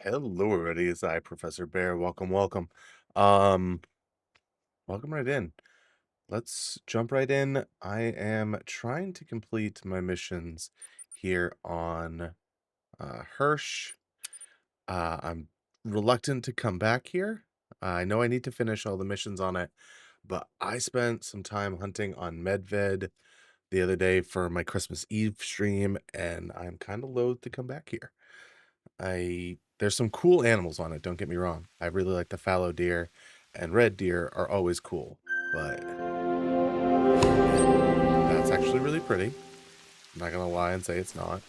Hello, everybody. It's I, Professor Bear. Welcome. Um, Welcome right in. Let's jump right in. I am trying to complete my missions here on Hirsch. I'm reluctant to come back here. I know I need to finish all the missions on it, but I spent some time hunting on Medved the other day for my Christmas Eve stream, and I'm kind of loath to come back here. There's some cool animals on it, don't get me wrong. I really like the fallow deer, and red deer are always cool, but that's actually really pretty. I'm not gonna lie and say it's not.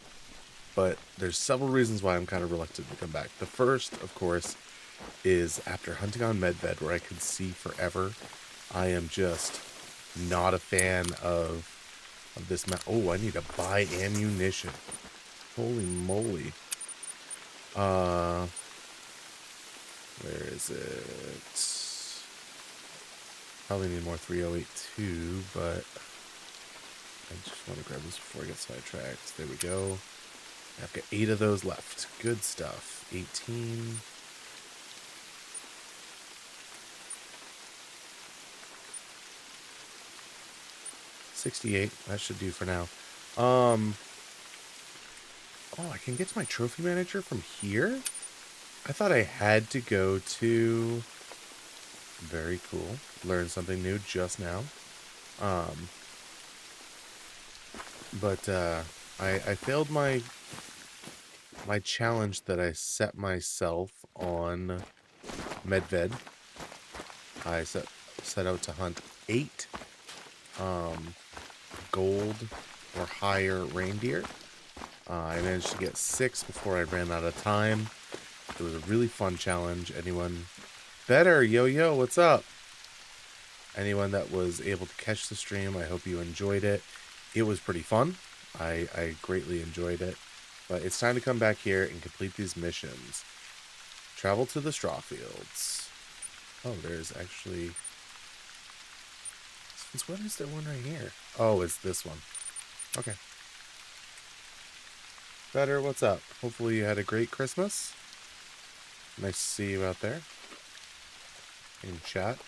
But there's several reasons why I'm kind of reluctant to come back. The first, of course, is after hunting on Medved where I could see forever, I am just not a fan of this map. Oh, I need to buy ammunition. Holy moly. Uh Where is it? Probably need more 3082, but I just want to grab this before I get sidetracked. There we go. I've got 8 of those left. Good stuff. 18. $68. That should do for now. Oh, I can get to my trophy manager from here? I thought I had to go to... Very cool. Learned something new just now. But I failed my challenge that I set myself on Medved. I set out to hunt 8 gold or higher reindeer. I managed to get 6 before I ran out of time. It was a really fun challenge. Anyone better? Yo, what's up? Anyone that was able to catch the stream, I hope you enjoyed it. It was pretty fun. I greatly enjoyed it. But it's time to come back here and complete these missions. Travel to the straw fields. Oh, there's actually... Since when is there one right here? Oh, it's this one. Okay. Better, what's up? Hopefully you had a great Christmas. Nice to see you out there. In chat.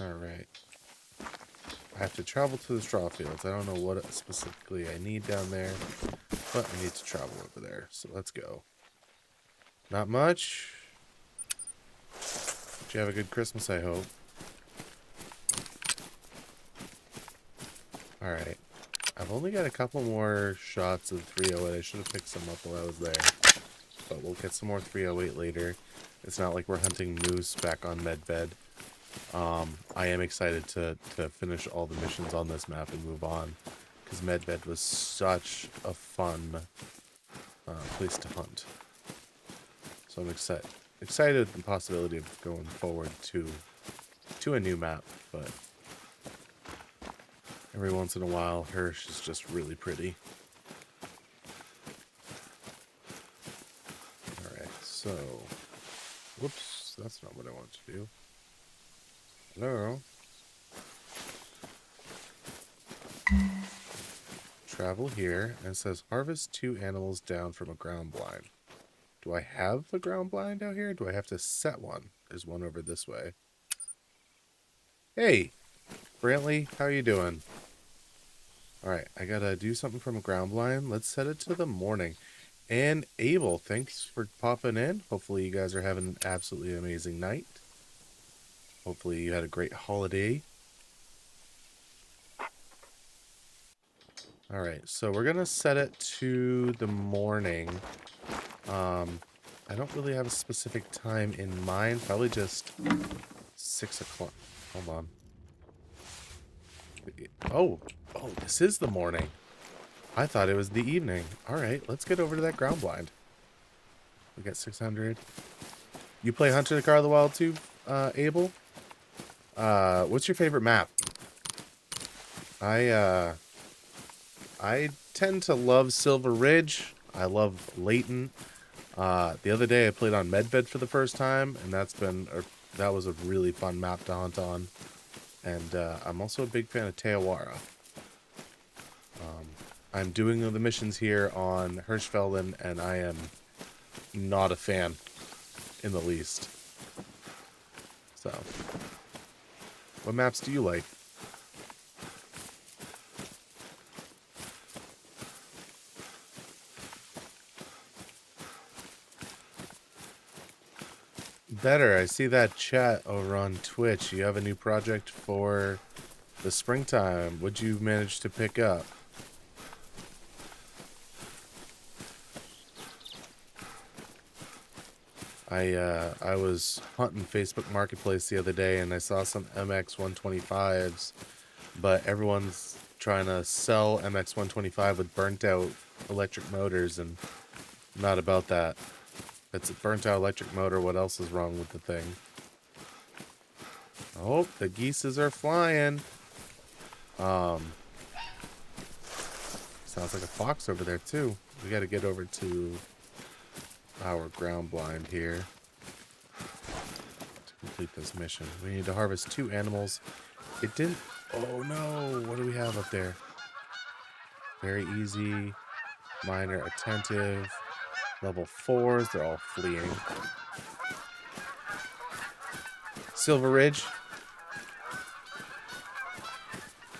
Alright. I have to travel to the straw fields. I don't know what specifically I need down there, but I need to travel over there. So let's go. Not much. Did you have a good Christmas, I hope? Alright. I've only got a couple more shots of 308. I should have picked some up while I was there. But we'll get some more 308 later. It's not like we're hunting moose back on Medved. I am excited to finish all the missions on this map and move on. Because Medved was such a fun place to hunt. So I'm excited at the possibility of going forward to a new map. But every once in a while, Hirsch is just really pretty. Alright, so... Whoops, that's not what I want to do. Hello? Travel here, and it says harvest 2 animals down from a ground blind. Do I have a ground blind out here? Do I have to set one? There's one over this way. Hey! Brantley, how you doing? Alright, I gotta do something from a ground blind. Let's set it to the morning. And Abel, thanks for popping in. Hopefully you guys are having an absolutely amazing night. Hopefully you had a great holiday. Alright, so we're gonna set it to the morning. I don't really have a specific time in mind. Probably just 6 o'clock. Hold on. Oh, this is the morning. I thought it was the evening. Alright, let's get over to that ground blind. We got 600. You play Hunter the Car of the Wild too, Abel? What's your favorite map? I tend to love Silver Ridge. I love Layton. The other day I played on Medved for the first time, and that's been a That was a really fun map to hunt on. And I'm also a big fan of Teawara. I'm doing the missions here on Hirschfelden, and I am not a fan in the least. So, what maps do you like? Better. I see that chat over on Twitch. You have a new project for the springtime. What'd you manage to pick up? I was hunting Facebook Marketplace the other day, and I saw some MX 125s, but everyone's trying to sell MX 125 with burnt out electric motors, and not about that. If it's a burnt out electric motor, what else is wrong with the thing? Oh, the geeses are flying. Sounds like a fox over there too. We got to get over to our ground blind here to complete this mission. We need to harvest 2 animals. It didn't... Oh no! What do we have up there? Very easy. Minor, attentive. Level 4s. They're all fleeing. Silver Ridge.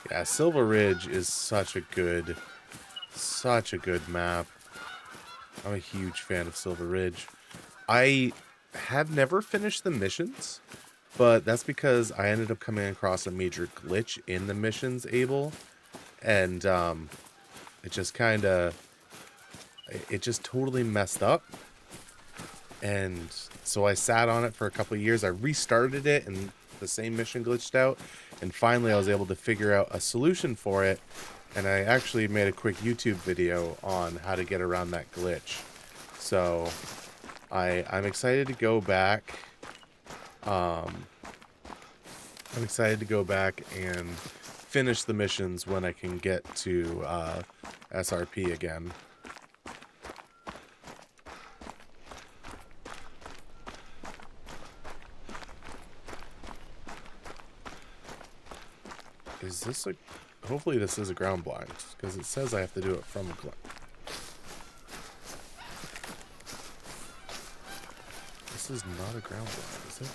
Yeah, Silver Ridge is such a good map. I'm a huge fan of Silver Ridge. I have never finished the missions, but that's because I ended up coming across a major glitch in the missions able, and it just totally messed up. And so I sat on it for a couple of years. I restarted it, and the same mission glitched out, and finally I was able to figure out a solution for it. And I actually made a quick YouTube video on how to get around that glitch. So I'm excited to go back. I'm excited to go back and finish the missions when I can get to SRP again. Is this a... Hopefully this is a ground blind, because it says I have to do it from a ground. This is not a ground blind, is it?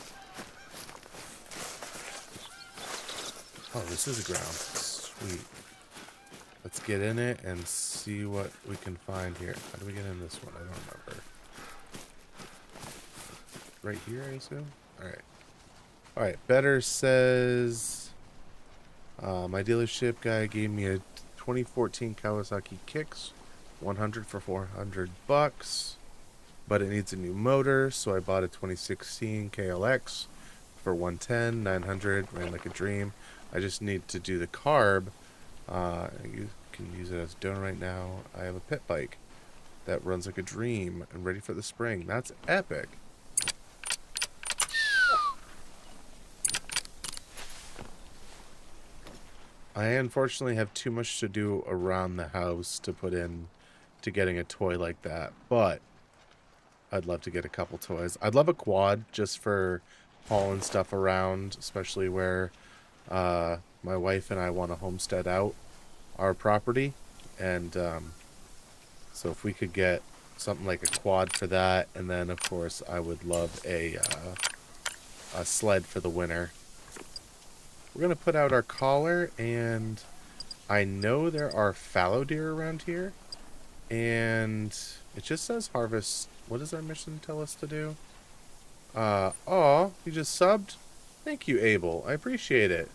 Oh, this is a ground. Sweet. Let's get in it and see what we can find here. How do we get in this one? I don't remember. Right here, I assume? Alright. Alright, Better says... my dealership guy gave me a 2014 Kawasaki Kicks, 100 for 400 bucks, but it needs a new motor, so I bought a 2016 KLX for 110, 900, ran like a dream. I just need to do the carb. You can use it as a donor right now. I have a pit bike that runs like a dream and ready for the spring. That's epic. I unfortunately have too much to do around the house to put in to getting a toy like that, but I'd love to get a couple toys. I'd love a quad just for hauling stuff around, especially where my wife and I want to homestead out our property, and so if we could get something like a quad for that, and then of course I would love a sled for the winter. We're going to put out our collar, and I know there are fallow deer around here, and it just says harvest. What does our mission tell us to do? You just subbed? Thank you, Abel. I appreciate it.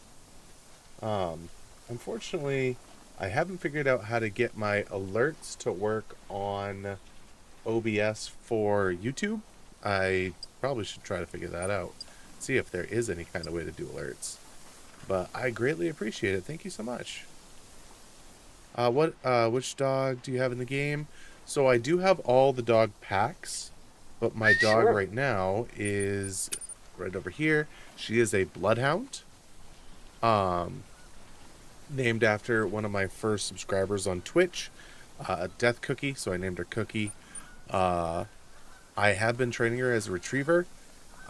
Unfortunately, I haven't figured out how to get my alerts to work on OBS for YouTube. I probably should try to figure that out. See if there is any kind of way to do alerts. But I greatly appreciate it. Thank you so much. Which dog do you have in the game? So I do have all the dog packs, but my dog right now is right over here. She is a bloodhound. Named after one of my first subscribers on Twitch, Death Cookie, so I named her Cookie. I have been training her as a retriever.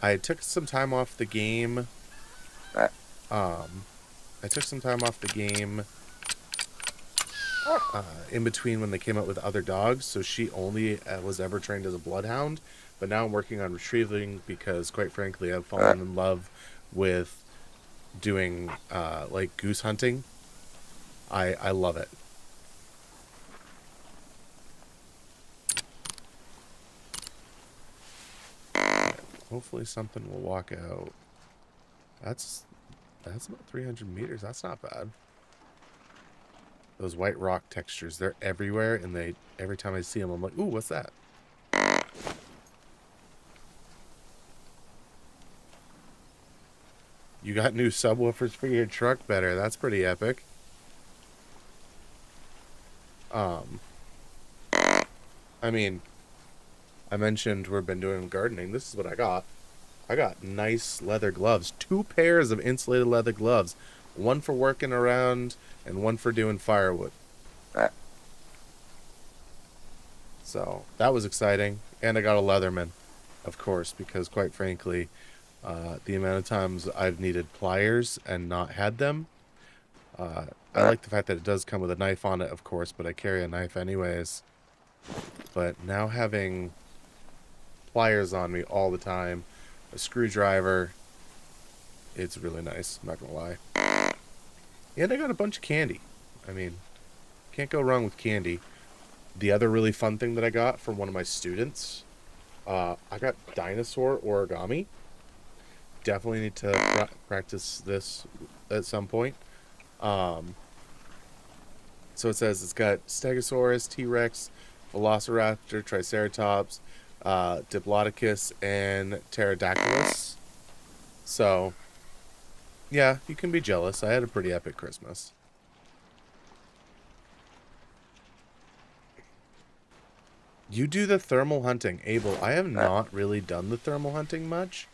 I took some time off the game. Um, I took some time off the game in between when they came out with other dogs, so she only was ever trained as a bloodhound. But now I'm working on retrieving because, quite frankly, I've fallen in love with doing like goose hunting. I love it. Hopefully something will walk out. That's about 300 meters. That's not bad. Those white rock textures, they're everywhere, and every time I see them, I'm like, ooh, what's that? You got new subwoofers for your truck? Better. That's pretty epic. I mean, I mentioned we've been doing gardening. This is what I got. I got nice leather gloves. 2 pairs of insulated leather gloves. One for working around and one for doing firewood. So that was exciting. And I got a Leatherman, of course, because quite frankly, the amount of times I've needed pliers and not had them. I like the fact that it does come with a knife on it, of course, but I carry a knife anyways. But now having pliers on me all the time, a screwdriver, it's really nice, I'm not gonna lie. And I got a bunch of candy. I mean, can't go wrong with candy. The other really fun thing that I got from one of my students, I got dinosaur origami. Definitely need to practice this at some point. So it says it's got Stegosaurus, T-Rex, Velociraptor, Triceratops, Diplodocus, and Pterodactylus. So, yeah, you can be jealous. I had a pretty epic Christmas. You do the thermal hunting. Abel, I have not really done the thermal hunting much.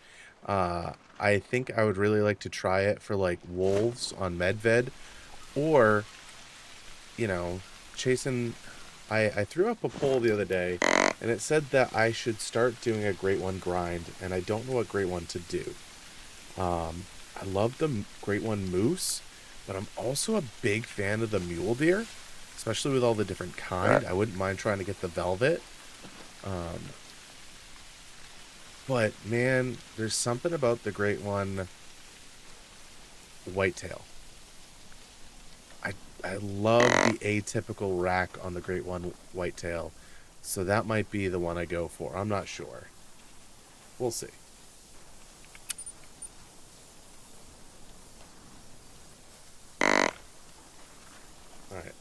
I think I would really like to try it for, like, wolves on Medved. Or, you know, chasing... I threw up a poll the other day, and it said that I should start doing a Great One grind, and I don't know what Great One to do. I love the Great One moose, but I'm also a big fan of the mule deer, especially with all the different kind. I wouldn't mind trying to get the velvet. But, man, there's something about the Great One whitetail. I love the atypical rack on the Great One whitetail, so that might be the one I go for. I'm not sure. We'll see. Alright.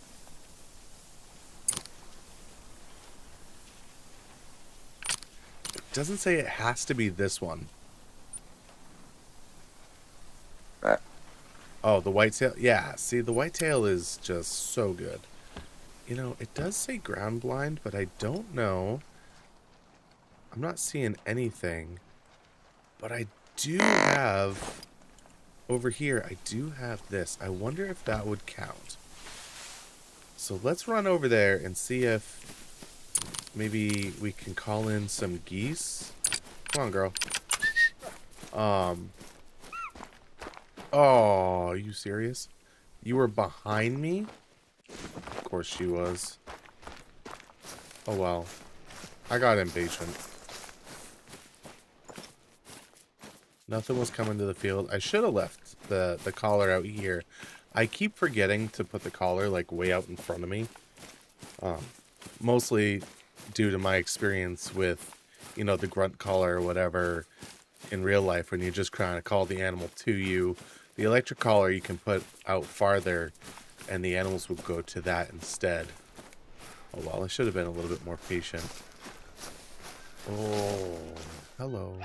It doesn't say it has to be this one. Oh, the whitetail? Yeah, see, the whitetail is just so good. You know, it does say ground blind, but I don't know. I'm not seeing anything. But I do have... Over here, I do have this. I wonder if that would count. So let's run over there and see if maybe we can call in some geese. Come on, girl. Oh, are you serious? You were behind me? Of course she was. Oh well. I got impatient. Nothing was coming to the field. I should have left the collar out here. I keep forgetting to put the collar like way out in front of me. Mostly due to my experience with, you know, the grunt collar or whatever in real life when you're just trying to call the animal to you. The electric collar you can put out farther and the animals will go to that instead. Oh well, I should have been a little bit more patient. Oh, hello.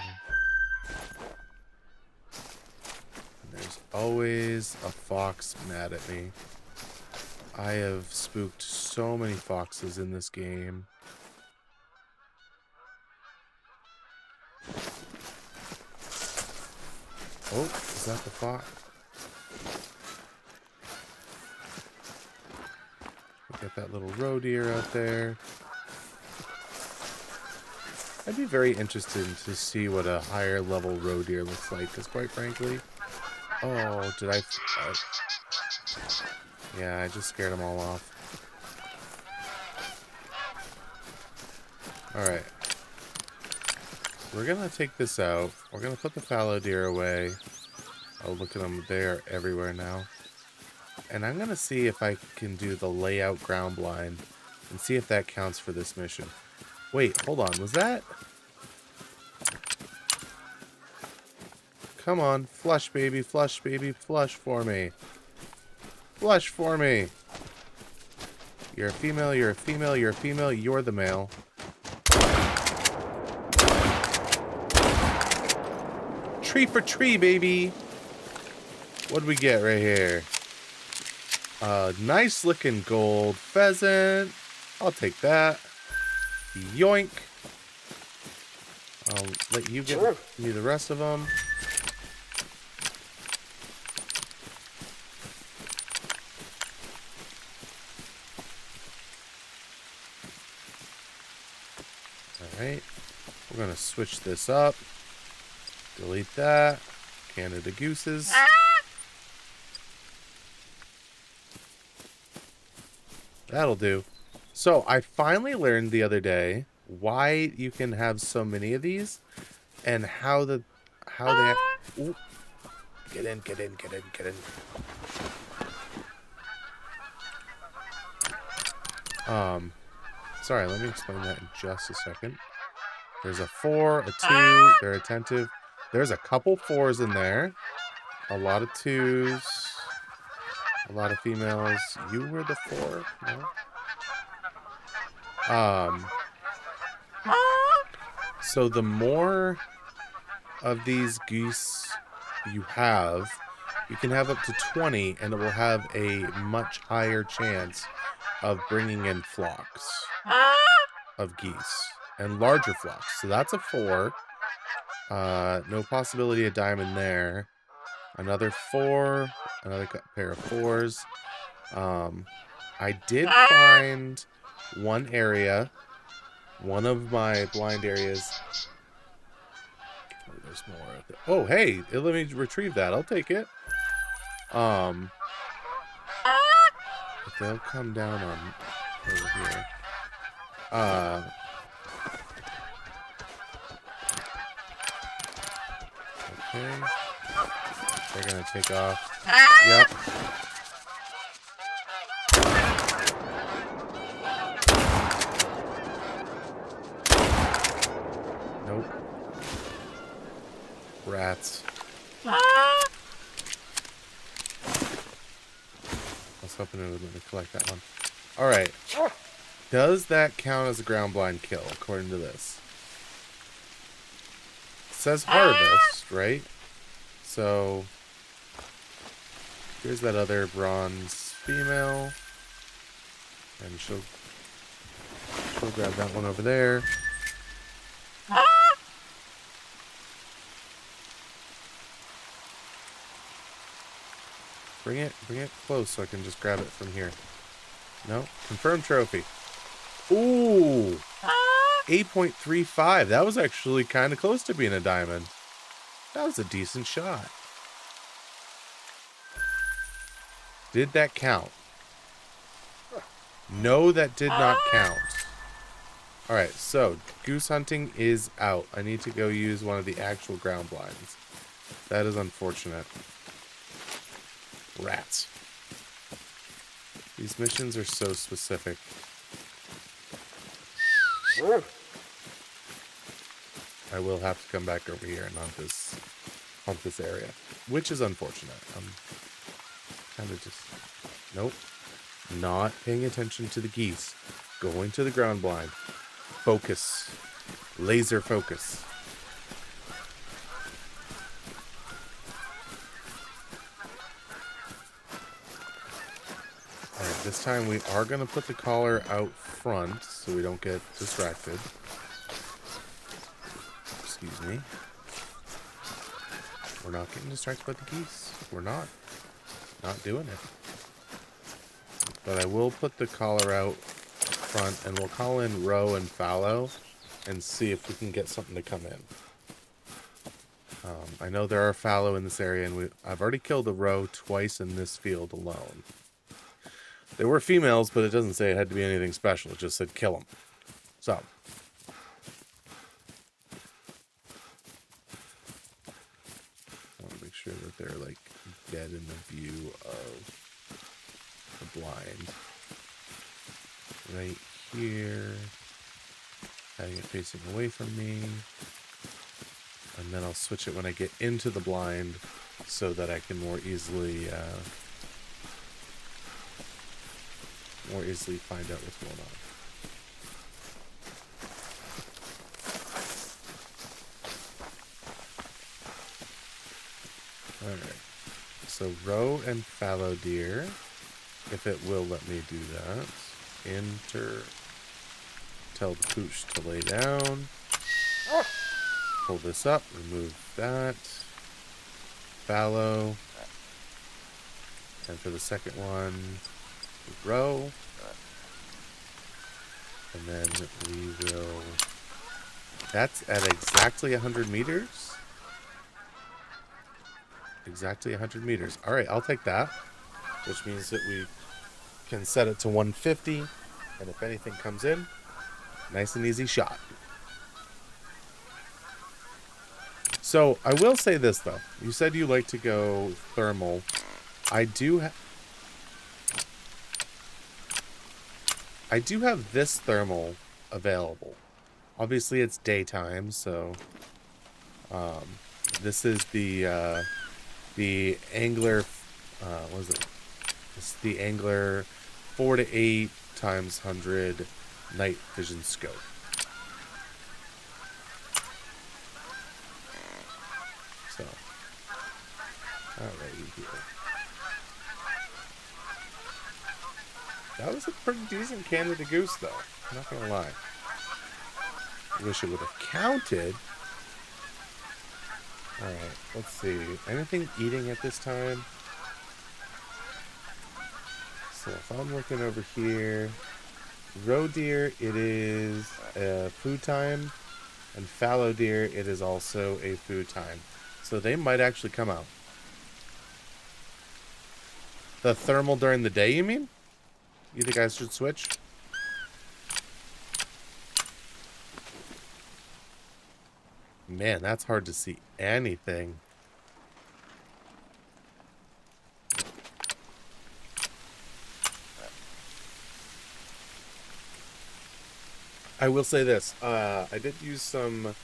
There's always a fox mad at me. I have spooked so many foxes in this game. Oh, is that the fox? We got that little roe deer out there. I'd be very interested to see what a higher level roe deer looks like, because quite frankly... Oh, did I... yeah, I just scared them all off. Alright. We're gonna take this out. We're gonna put the fallow deer away. Oh, look at them. They are everywhere now. And I'm gonna see if I can do the layout ground blind and see if that counts for this mission. Wait, hold on. Was that... Come on. Flush, baby. Flush, baby. Flush for me. Flush for me. You're a female. You're a female. You're a female. You're the male. Tree for tree, baby. What do we get right here? Nice looking gold pheasant. I'll take that. Yoink. I'll let you give me the rest of them. Alright. We're going to switch this up. Delete that. Canada gooses. That'll do. So, I finally learned the other day why you can have so many of these and how they... Ooh. Get in. Sorry, let me explain that in just a second. There's a 4, a 2, they're attentive. There's a couple 4s in there. A lot of 2s. A lot of females. You were the 4? No? So the more of these geese you have, you can have up to 20, and it will have a much higher chance of bringing in flocks of geese and larger flocks. So that's a 4. No possibility of diamond there. Another 4. Another pair of 4s. I did find one area. One of my blind areas. Oh, there's more of it. Oh, hey, let me retrieve that. I'll take it. But they'll come down on over here. Okay. They're gonna take off. Yep. Nope. Rats. I was hoping it would let me collect that one. Alright. Does that count as a ground blind kill, according to this? It says harvest, right? So, here's that other bronze female. And she'll grab that one over there. Bring it close so I can just grab it from here. No? Confirmed trophy. Ooh! 8.35. That was actually kind of close to being a diamond. That was a decent shot. Did that count? No, that did not count. Alright, so goose hunting is out. I need to go use one of the actual ground blinds. That is unfortunate. Rats. These missions are so specific. I will have to come back over here and hunt this area, which is unfortunate. I'm kind of just... Nope. Not paying attention to the geese. Going to the ground blind. Focus. Laser focus. Alright, this time we are going to put the collar out front so we don't get distracted. Excuse me. We're not getting distracted by the geese. We're not. Not doing it. But I will put the collar out front, and we'll call in roe and fallow and see if we can get something to come in. I know there are fallow in this area, and I've already killed a roe twice in this field alone. They were females, but it doesn't say it had to be anything special. It just said kill them. So. I want to make sure that they're, like, dead in the view of the blind. Right here. Having it facing away from me. And then I'll switch it when I get into the blind so that I can more easily find out what's going on. Alright. So roe and fallow deer, if it will let me do that. Tell the pooch to lay down. Pull this up, remove that. Fallow. And for the second one, roe. And then we will... That's at exactly 100 meters. Exactly 100 meters. Alright, I'll take that. Which means that we can set it to 150. And if anything comes in, nice and easy shot. So, I will say this, though. You said you like to go thermal. I do have this thermal available. Obviously, it's daytime, so... this is the Angler... what is it? It's the Angler 4 to 8 times 100 night vision scope. So, alrighty here. That was a pretty decent Canada goose, though. I'm not gonna lie. Wish it would have counted. Alright, let's see. Anything eating at this time? So if I'm looking over here, roe deer, it is food time, and fallow deer, it is also a food time. So they might actually come out. The thermal during the day, you mean? You think I should switch? Man, that's hard to see anything. I will say this. I did use some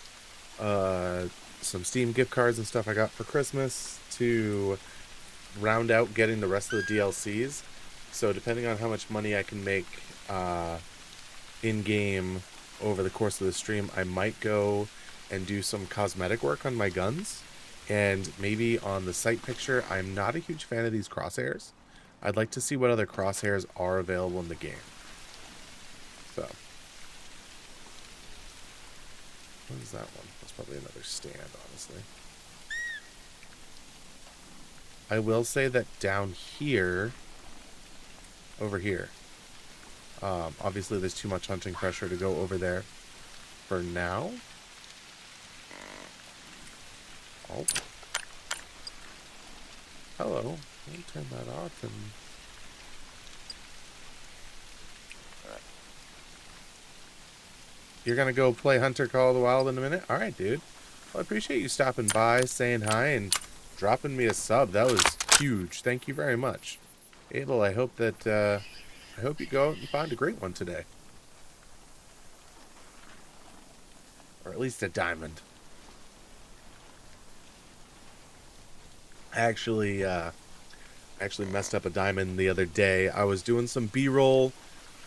Steam gift cards and stuff I got for Christmas to round out getting the rest of the DLCs. So depending on how much money I can make in-game over the course of the stream, I might go and do some cosmetic work on my guns. And maybe on the sight picture, I'm not a huge fan of these crosshairs. I'd like to see what other crosshairs are available in the game. So. What is that one? That's probably another stand, honestly. I will say that down here, over here, obviously there's too much hunting pressure to go over there for now. Oh. Hello. Let me turn that off and... You're gonna go play Hunter Call of the Wild in a minute? Alright, dude. Well, I appreciate you stopping by, saying hi, and dropping me a sub. That was huge. Thank you very much. Adel, I hope that, I hope you go out and find a great one today. Or at least a diamond. I actually messed up a diamond the other day. I was doing some B-roll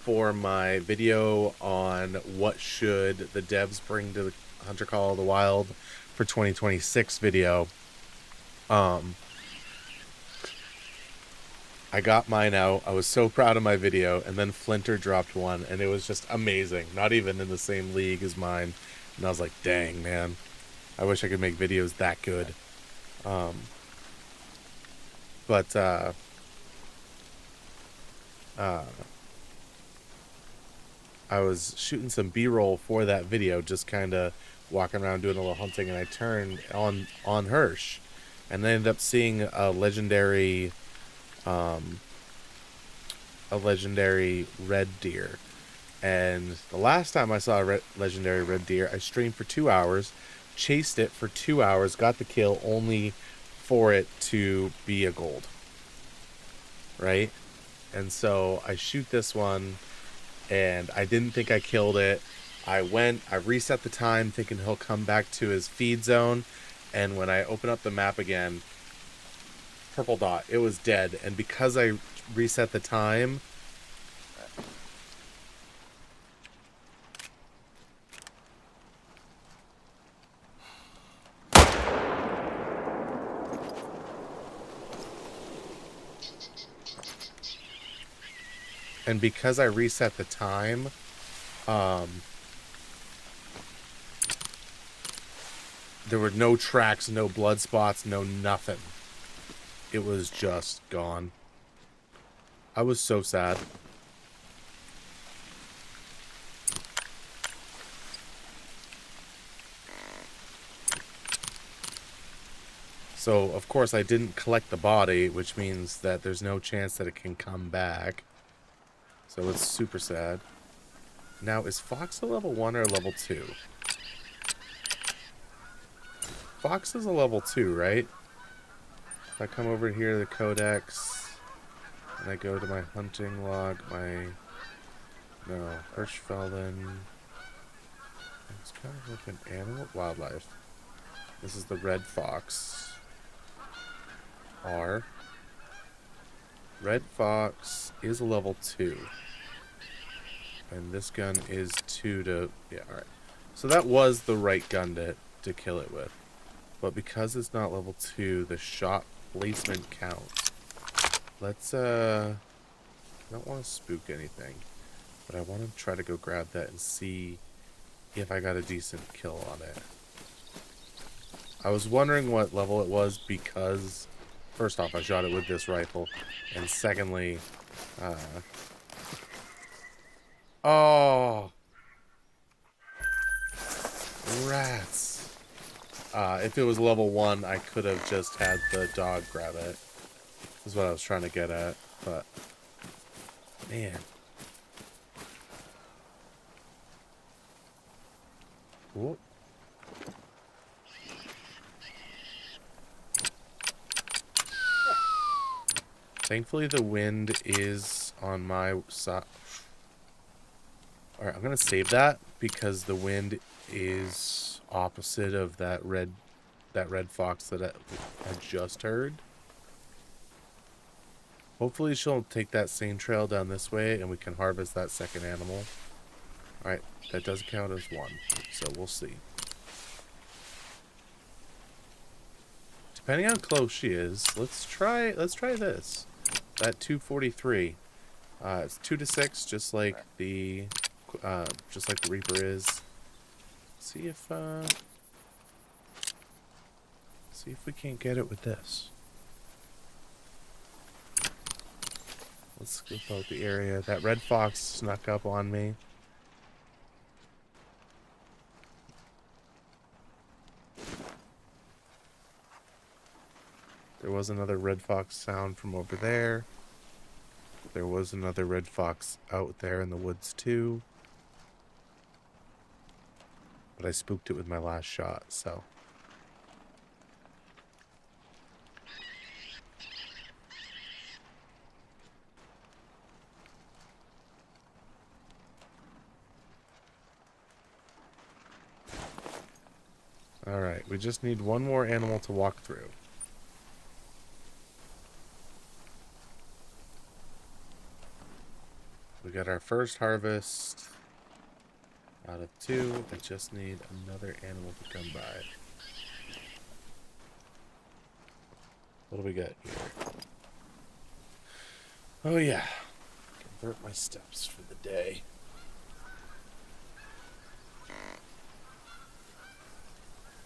for my video on what should the devs bring to the Hunter Call of the Wild for 2026 video. I got mine out. I was so proud of my video, and then Flinter dropped one, and it was just amazing. Not even in the same league as mine. And I was like, dang, man. I wish I could make videos that good. I was shooting some B-roll for that video, just kind of walking around doing a little hunting, and I turned on Hirsch, and I ended up seeing um, a legendary red deer. And the last time I saw a legendary red deer, I streamed for 2 hours, chased it for 2 hours, got the kill, only for it to be a gold, right? And so I shoot this one, and I didn't think I killed it. I reset the time thinking he'll come back to his feed zone, and when I open up the map again, purple dot, it was dead. And because I reset the time, um, there were no tracks, no blood spots, no nothing. It was just gone. I was so sad. So, of course, I didn't collect the body, which means that there's no chance that it can come back. So it's super sad. Now, is Fox a level 1 or a level 2? Fox is a level 2, right? If I come over here to the codex, and I go to my hunting log, no, Hirschfelden. It's kind of like an animal, wildlife. This is the red fox. R. Red fox is a level 2. And this gun is 2 to... Yeah, alright. So that was the right gun to kill it with. But because it's not level 2, the shot placement counts. Let's, I don't want to spook anything. But I want to try to go grab that and see if I got a decent kill on it. I was wondering what level it was because... First off, I shot it with this rifle. And secondly... Oh! Rats! If it was level 1, I could have just had the dog grab it. Is what I was trying to get at, but... Man. Whoop. Thankfully, the wind is on my side. Alright, I'm gonna save that because the wind is opposite of that red fox that I just heard. Hopefully she'll take that same trail down this way and we can harvest that second animal. Alright, that does count as 1, so we'll see. Depending on how close she is, let's try this. That 243. It's 2 to 6, just like the Reaper is. See if we can't get it with this. Let's scope out the area. That red fox snuck up on me. There was another red fox sound from over there. There was another red fox out there in the woods too. But I spooked it with my last shot, so. Alright, we just need one more animal to walk through. We got our first harvest out of 2. I just need another animal to come by. What do we got here? Oh yeah. Convert my steps for the day.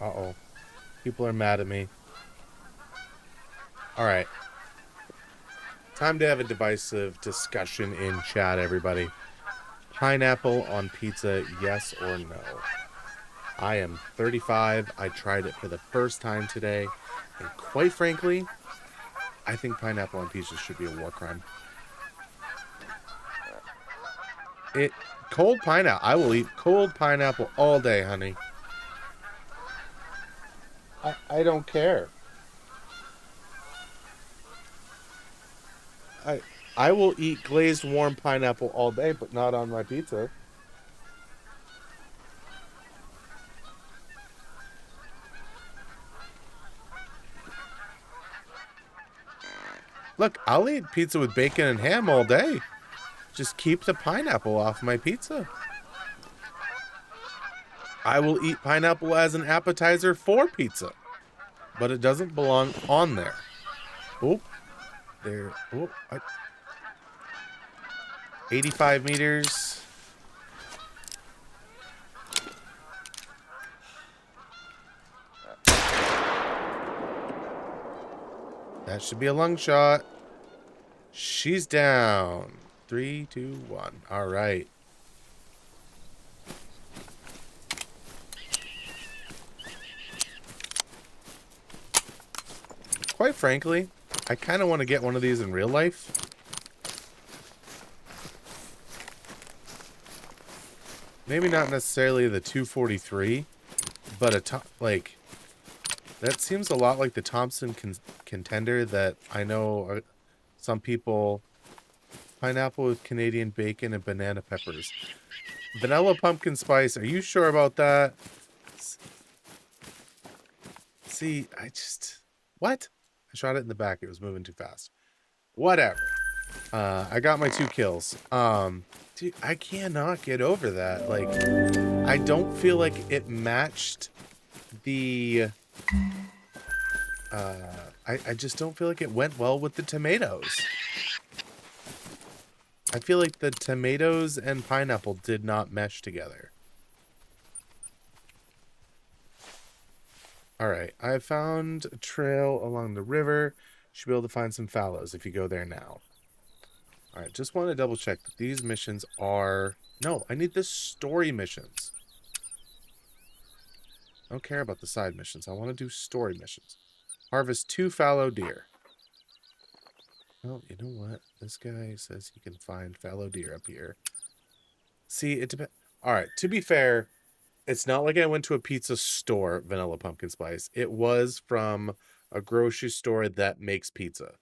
Uh-oh. People are mad at me. Alright. Time to have a divisive discussion in chat, everybody. Pineapple on pizza, yes or no? I am 35. I tried it for the first time today. And quite frankly, I think pineapple on pizza should be a war crime. Cold pineapple. I will eat cold pineapple all day, honey. I don't care. I I will eat glazed warm pineapple all day, but not on my pizza. Look, I'll eat pizza with bacon and ham all day. Just keep the pineapple off my pizza. I will eat pineapple as an appetizer for pizza, but it doesn't belong on there. Oh, there. Oh, 85 meters. That should be a lung shot. She's down. 3, 2, 1. All right. Quite frankly, I kind of want to get one of these in real life. Maybe not necessarily the 243, but that seems a lot like the Thompson Contender that I know some people. Pineapple with Canadian bacon and banana peppers. Vanilla pumpkin spice. Are you sure about that? See, what? I shot it in the back. It was moving too fast. Whatever. I got my 2 kills. Dude, I cannot get over that. Like, I don't feel like it matched the... I just don't feel like it went well with the tomatoes. I feel like the tomatoes and pineapple did not mesh together. Alright, I found a trail along the river. Should be able to find some fallows if you go there now. Alright, just want to double check that these missions are... No, I need the story missions. I don't care about the side missions. I want to do story missions. Harvest 2 fallow deer. Well, you know what? This guy says he can find fallow deer up here. See, it depends. Alright, to be fair, it's not like I went to a pizza store, vanilla pumpkin spice. It was from a grocery store that makes pizza.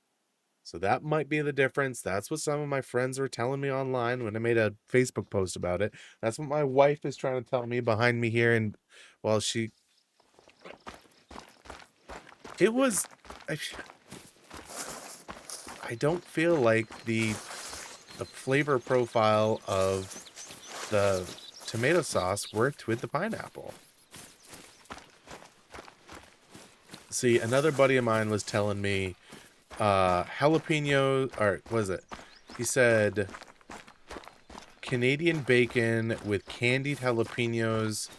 So that might be the difference. That's what some of my friends were telling me online when I made a Facebook post about it. That's what my wife is trying to tell me behind me here. And while she... It was... I don't feel like the flavor profile of the tomato sauce worked with the pineapple. See, another buddy of mine was telling me jalapeno, or what is it? He said Canadian bacon with candied jalapenos.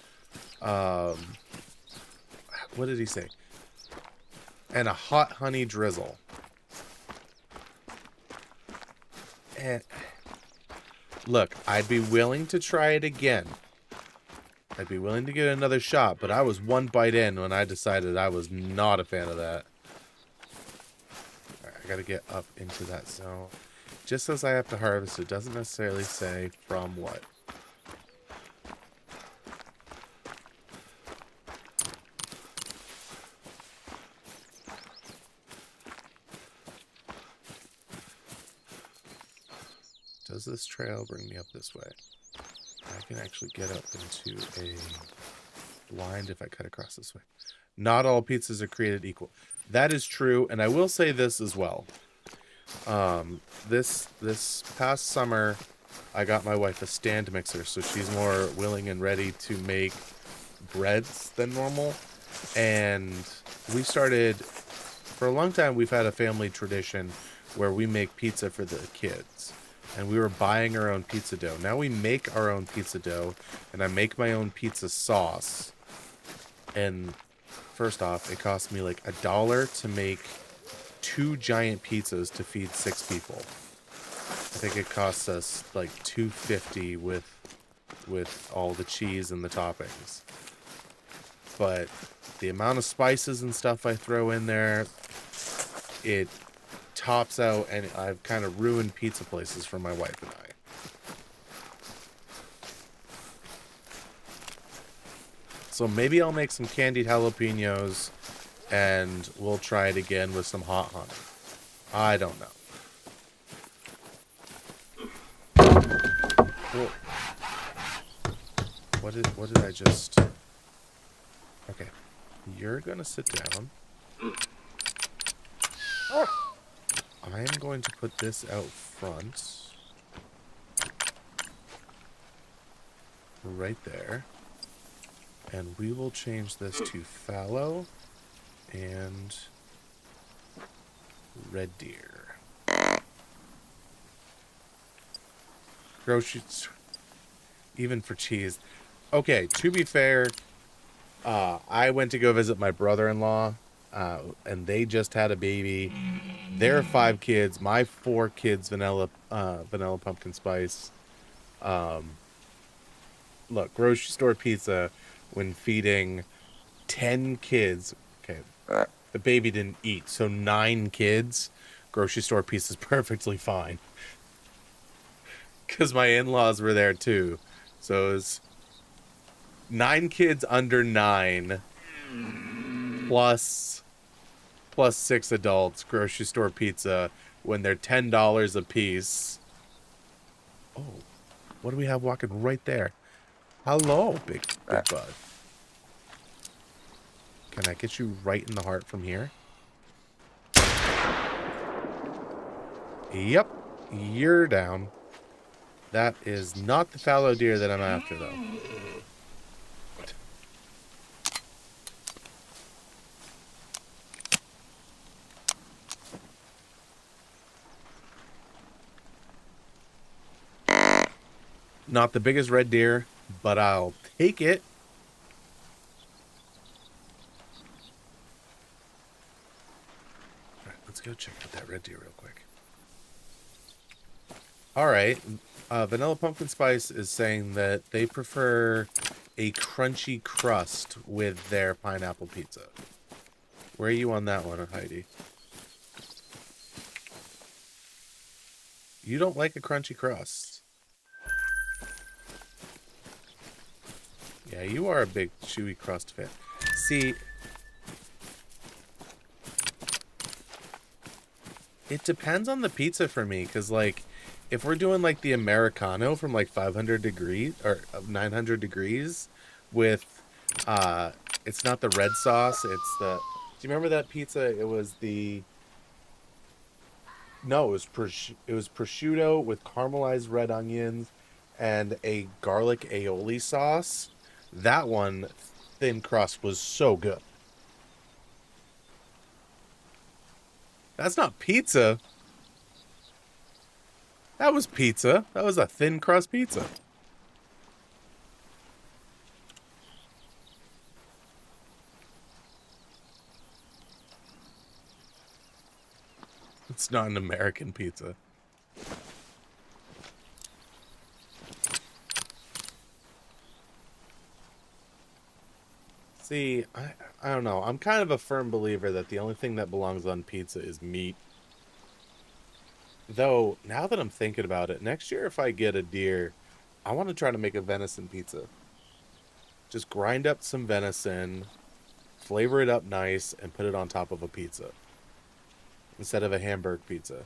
What did he say? And a hot honey drizzle. And look, I'd be willing to try it again. I'd be willing to get another shot, but I was 1 bite in when I decided I was not a fan of that. Alright, I gotta get up into that zone. Just as I have to harvest, it doesn't necessarily say from what. Does this trail bring me up this way? I can actually get up into a blind if I cut across this way. Not all pizzas are created equal. That is true, and I will say this as well. This past summer, I got my wife a stand mixer, so she's more willing and ready to make breads than normal. And we started, for a long time, we've had a family tradition where we make pizza for the kids. And we were buying our own pizza dough. Now we make our own pizza dough, and I make my own pizza sauce. And first off, it cost me like $1 to make 2 giant pizzas to feed 6 people. I think it costs us like $2.50 with all the cheese and the toppings. But the amount of spices and stuff I throw in there, it tops out, and I've kind of ruined pizza places for my wife and I. So maybe I'll make some candied jalapenos, and we'll try it again with some hot honey. I don't know. Well, what did I just... Okay. You're gonna sit down. I'm going to put this out front. Right there. And we will change this to fallow and red deer. Groceries, even for cheese. Okay, to be fair, I went to go visit my brother-in-law, and they just had a baby. Their 5 kids, my 4 kids, vanilla pumpkin spice. Look, grocery store pizza, when feeding 10 kids, okay, the baby didn't eat, so 9 kids, grocery store pizza is perfectly fine. Because my in-laws were there too. So it was 9 kids under 9, plus 6 adults, grocery store pizza, when they're $10 a piece. Oh, what do we have walking right there? Hello, big bud. Can I get you right in the heart from here? Yep, you're down. That is not the fallow deer that I'm after, though. Not the biggest red deer, but I'll take it. All right, let's go check out that red deer real quick. All right. Vanilla Pumpkin Spice is saying that they prefer a crunchy crust with their pineapple pizza. Where are you on that one, Heidi? You don't like a crunchy crust. Yeah, you are a big chewy crust fan. See, it depends on the pizza for me, because, like, if we're doing, like, the Americano from, like, 500 degrees, or 900 degrees, with, it's not the red sauce, it's the... Do you remember that pizza? It was the... No, it was prosciutto with caramelized red onions and a garlic aioli sauce. That one, thin crust, was so good. That's not pizza. That was pizza. That was a thin crust pizza. It's not an American pizza. See, I don't know. I'm kind of a firm believer that the only thing that belongs on pizza is meat. Though, now that I'm thinking about it, next year if I get a deer, I want to try to make a venison pizza. Just grind up some venison, flavor it up nice, and put it on top of a pizza. Instead of a hamburger pizza.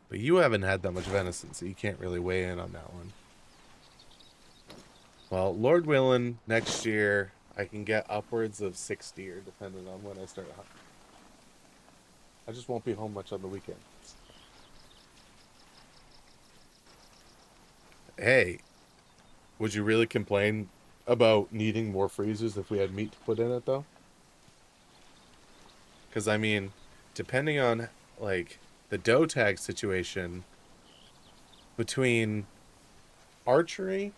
But you haven't had that much venison, so you can't really weigh in on that one. Well, Lord willing, next year I can get upwards of 6 deer, depending on when I start hunting. I just won't be home much on the weekends. Hey, would you really complain about needing more freezers if we had meat to put in it, though? Because, I mean, depending on, like, the doe tag situation, between archery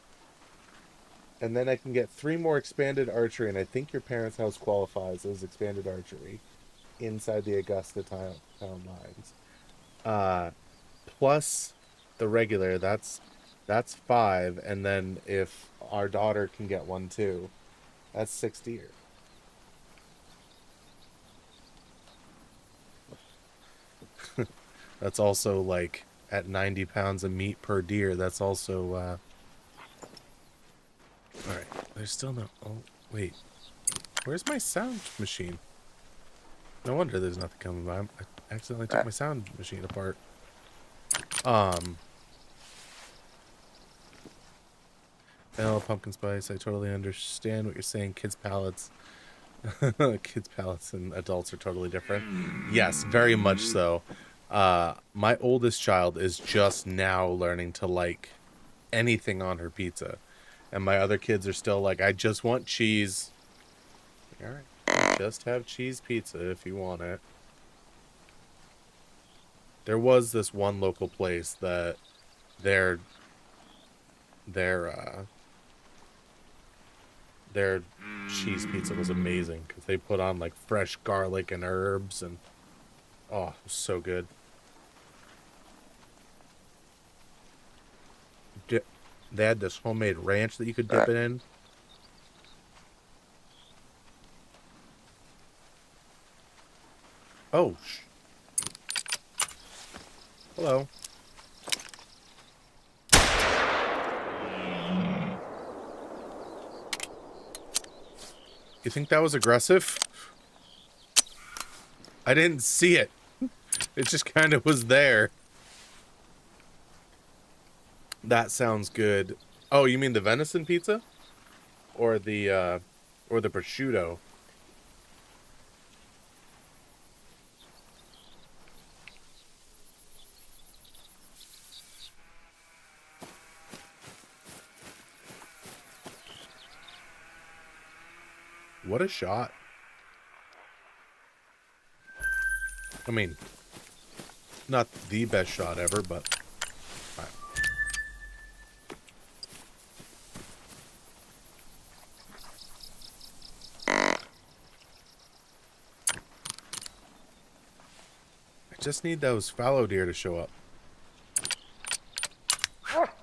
And then I can get 3 more expanded archery, and I think your parents' house qualifies as expanded archery inside the Augusta town lines. Uh, plus the regular, that's 5, and then if our daughter can get one too, that's 6 deer. That's also like at 90 pounds of meat per deer. That's also all right. There's still no. Oh wait, where's my sound machine? No wonder there's nothing coming by. I accidentally took my sound machine apart. Vanilla pumpkin spice. I totally understand what you're saying. Kids' palates. Kids' palates and adults are totally different. Yes, very much so. My oldest child is just now learning to like anything on her pizza. And my other kids are still like, I just want cheese. All right, just have cheese pizza if you want it. There was this one local place that their their their cheese pizza was amazing because they put on like fresh garlic and herbs, and oh, it was so good. They had this homemade ranch that you could dip it in. Oh, hello. You think that was aggressive? I didn't see it. It just kind of was there. That sounds good. Oh, you mean the venison pizza? Or the prosciutto? What a shot. I mean, not the best shot ever, but I just need those fallow deer to show up.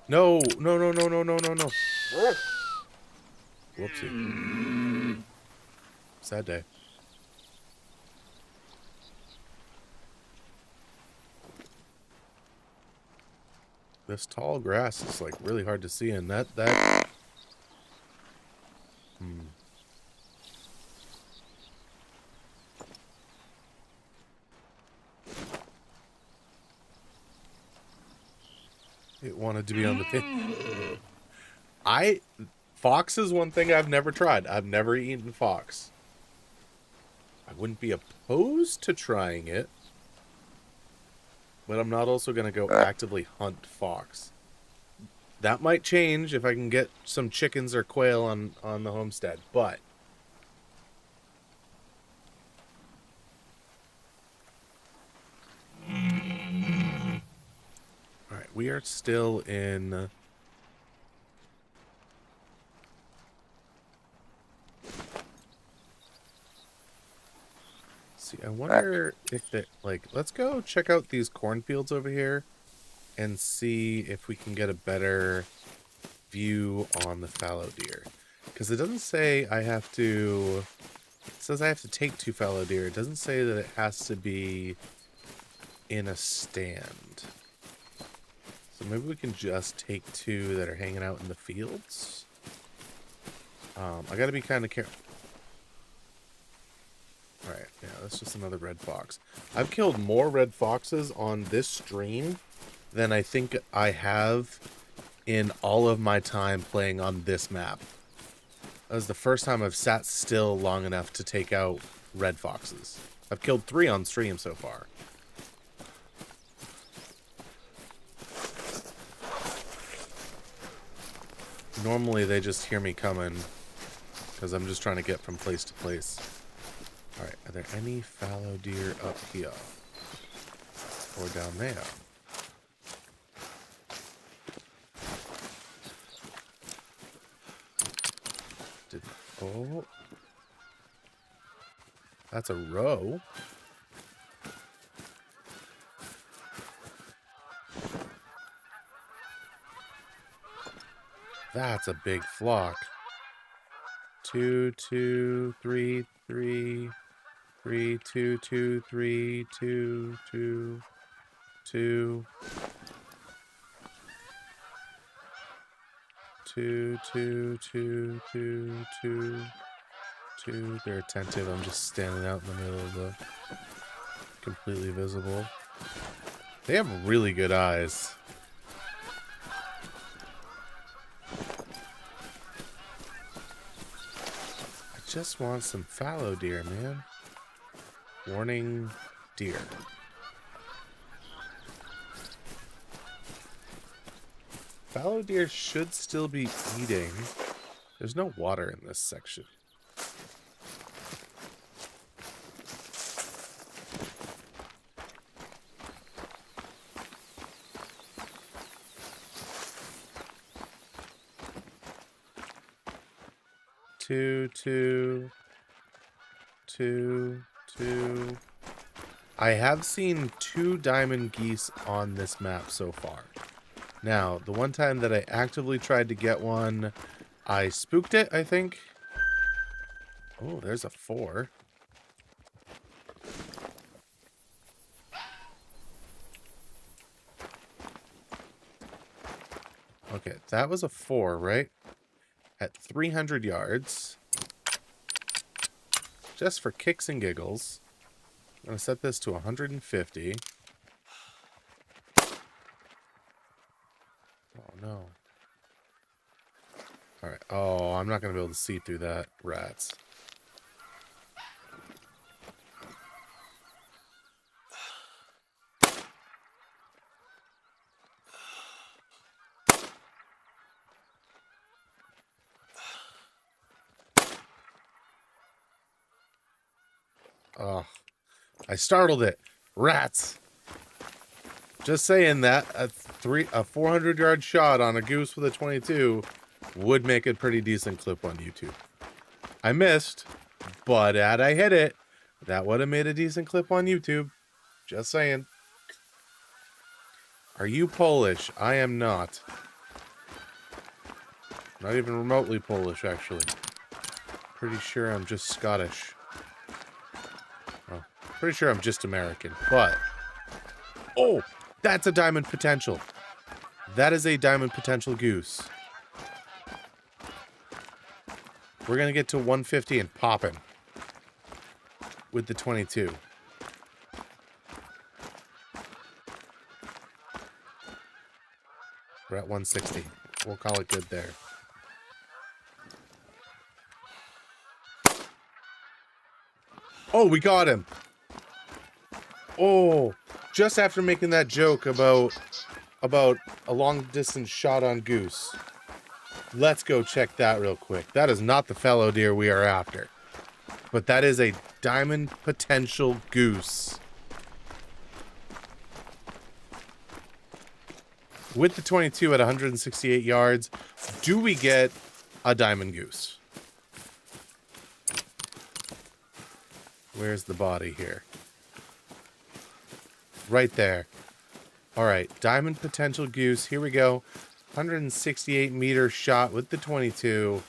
No, no, no, no, no, no, no, no. Whoopsie. Sad day. This tall grass is like really hard to see, and that it wanted to be on the pin. Fox is one thing I've never tried. I've never eaten fox. I wouldn't be opposed to trying it, but I'm not also going to go actively hunt fox. That might change if I can get some chickens or quail on the homestead, but all right, we are still in see, I wonder if it like let's go check out these cornfields over here and see if we can get a better view on the fallow deer. Because it doesn't say I have to... It says I have to take 2 fallow deer. It doesn't say that it has to be in a stand. So maybe we can just take 2 that are hanging out in the fields. I gotta be kind of careful. Alright, yeah, that's just another red fox. I've killed more red foxes on this stream than I think I have in all of my time playing on this map. That was the first time I've sat still long enough to take out red foxes. I've killed 3 on stream so far. Normally they just hear me coming because I'm just trying to get from place to place. Alright, are there any fallow deer up here? Or down there? Did, oh. That's a row. That's a big flock. 2, 2, 3, 3, 3, 2, 2, 3, 2, 2, 2, 2, 2, 2, 2, 2, 2. They're attentive. I'm just standing out in the middle of the completely visible. They have really good eyes. I just want some fallow deer, man. Warning, deer. Fallow deer should still be eating. There's no water in this section. Two. I have seen 2 diamond geese on this map so far. Now, the one time that I actively tried to get one, I spooked it, I think. Oh, there's a 4. Okay, that was a 4, right? At 300 yards. Just for kicks and giggles. I'm going to set this to 150. Oh, no. Alright. Oh, I'm not going to be able to see through that. Rats. Oh, I startled it. Rats. Just saying that a 400-yard shot on a goose with a 22 would make a pretty decent clip on YouTube. I missed, but had I hit it, that would have made a decent clip on YouTube. Just saying. Are you Polish? I am not. Not even remotely Polish, actually. Pretty sure I'm just Scottish. Well, pretty sure I'm just American, but... Oh! That's a diamond potential. That is a diamond potential goose. We're going to get to 150 and popping with the 22. We're at 160. We'll call it good there. Oh, we got him. Oh, just after making that joke about a long distance shot on goose. Let's go check that real quick. That is not the fallow deer we are after. But that is a diamond potential goose. With the 22 at 168 yards, do we get a diamond goose? Where's the body here? Right there. All right, diamond potential goose. Here we go. 168 meter shot with the 22.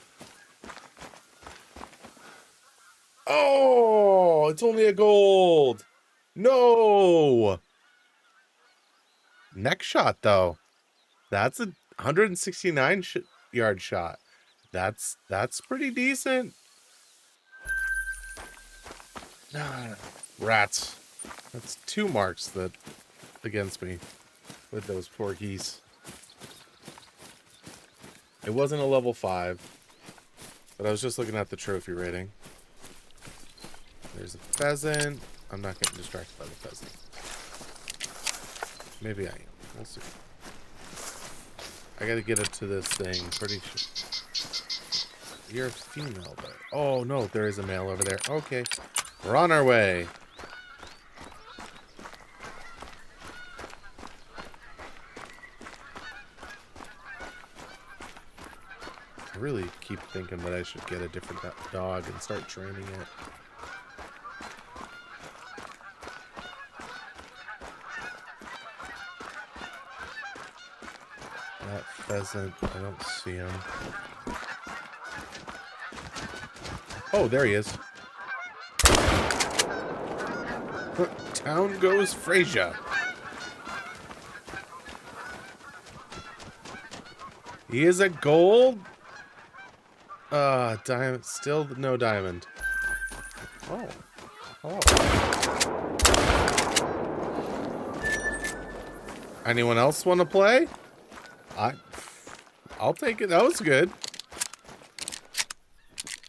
Oh, it's only a gold. No. Next shot, though. That's a 169 yard shot. That's pretty decent. Rats. That's 2 marks that against me with those poor geese. It wasn't a level 5, but I was just looking at the trophy rating. There's a pheasant. I'm not getting distracted by the pheasant. Maybe I am. We'll see. I gotta get it to this thing. Pretty sure. You're a female, though. Oh, no, there is a male over there. Okay. We're on our way. really keep thinking that I should get a different dog and start training it. That pheasant, I don't see him. Oh, there he is. Down goes Frasier. He is a gold. Diamond. Still no diamond. Oh. Oh. Anyone else want to play? I'll take it. That was good.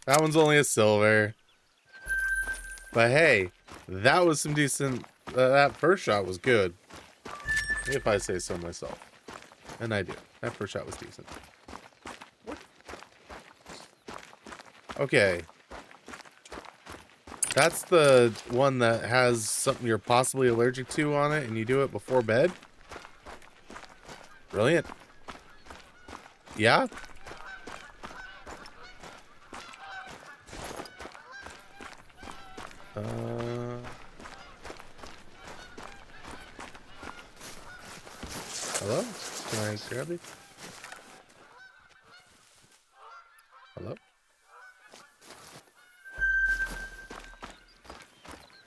That one's only a silver. But hey, that was some decent. That first shot was good. If I say so myself. And I do. That first shot was decent. Okay. That's the one that has something you're possibly allergic to on it, and you do it before bed? Brilliant. Yeah? Hello? Can I grab you? Hello?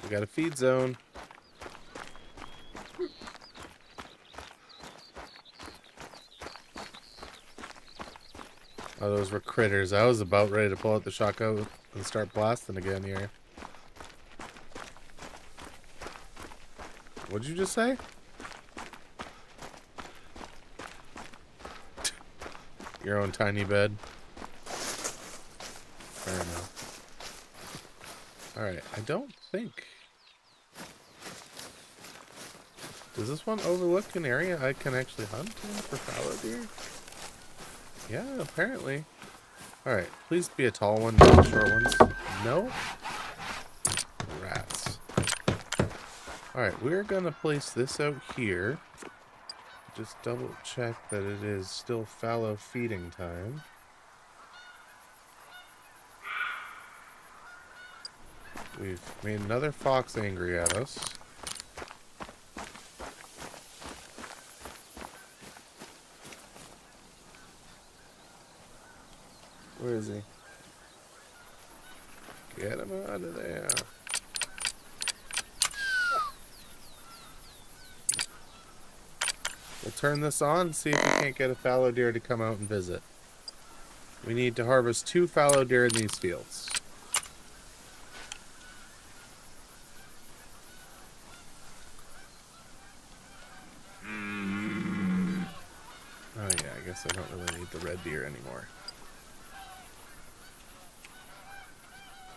We got a feed zone. Oh, those were critters. I was about ready to pull out the shotgun and start blasting again here. What'd you just say? Your own tiny bed. Fair enough. Alright, I don't think... Does this one overlook an area I can actually hunt in for fallow deer? Yeah, apparently. Alright, please be a tall one, not short ones. No? Rats. Alright, we're gonna place this out here. Just double check that it is still fallow feeding time. We've made another fox angry at us. Where is he? Get him out of there. We'll turn this on, see if we can't get a fallow deer to come out and visit. We need to harvest 2 fallow deer in these fields. Oh yeah, I guess I don't really need the red deer anymore.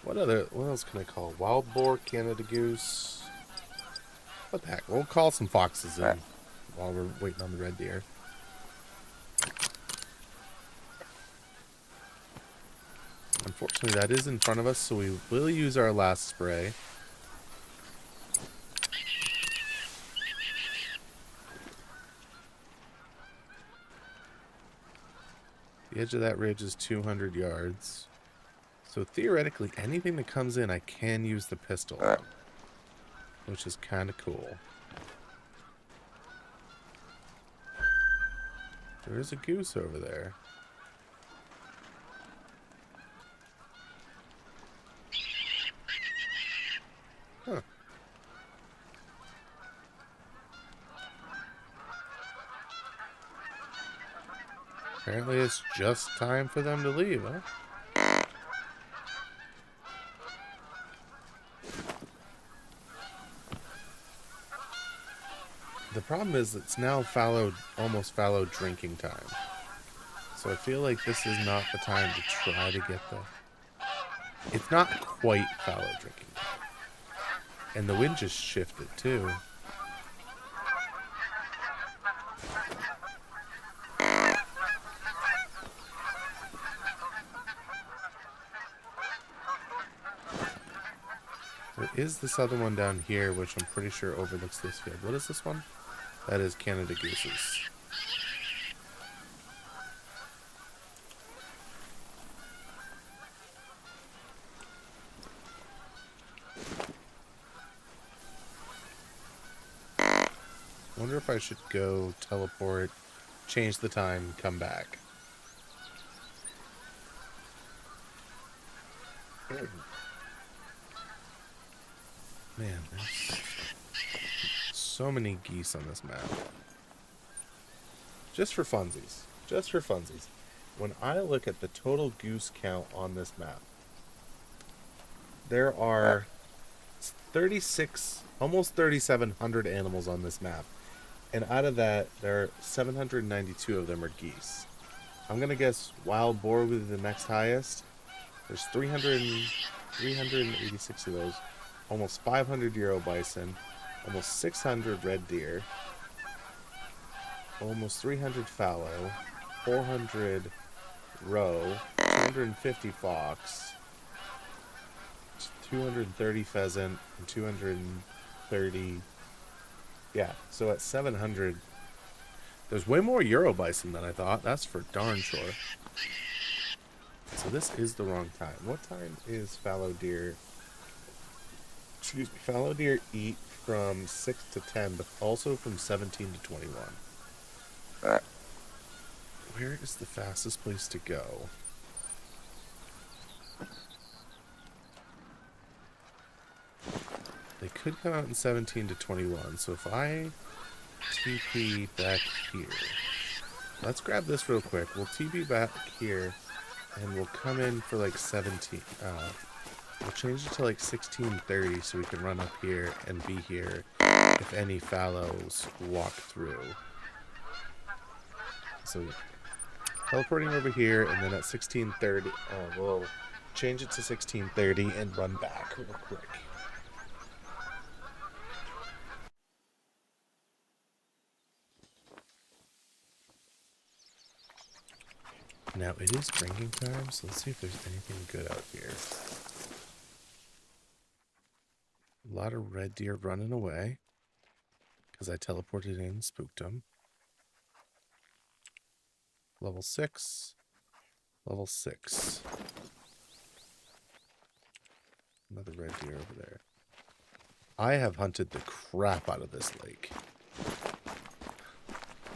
What else can I call? Wild boar, Canada goose. What the heck? We'll call some foxes in while we're waiting on the red deer. Unfortunately, that is in front of us, so we will use our last spray. The edge of that ridge is 200 yards. So theoretically, anything that comes in, I can use the pistol on, which is kind of cool. There is a goose over there. Huh. Apparently it's just time for them to leave, huh? The problem is it's now almost fallow drinking time. So I feel like this is not the time to try to get the... It's not quite fallow drinking time. And the wind just shifted too. There is this other one down here, which I'm pretty sure overlooks this field. What is this one? That is Canada gooses. wonder if I should go teleport, change the time, come back. Man, there's so many geese on this map. Just for funsies. Just for funsies. When I look at the total goose count on this map, there are 36, almost 3,700 animals on this map. And out of that, there are 792 of them are geese. I'm going to guess wild boar will be the next highest. There's 386 of those. Almost 500 Euro bison. Almost 600 red deer. Almost 300 fallow. 400 roe. 250 fox. 230 pheasant. And 230... Yeah, so at 700, there's way more Euro bison than I thought. That's for darn sure. So this is the wrong time. What time is fallow deer? Excuse me. Fallow deer eat from 6 to 10, but also from 17 to 21. Where is the fastest place to go? They could come out in 17 to 21, so if I TP back here, let's grab this real quick. We'll TP back here, and we'll come in for like 17. We'll change it to like 16:30 so we can run up here and be here if any fallows walk through. So teleporting over here, and then at 16:30, we'll change it to 16:30 and run back real quick. Now it is drinking time, so let's see if there's anything good out here. A lot of red deer running away because I teleported in and spooked them. Level 6. Level 6. Another red deer over there. I have hunted the crap out of this lake.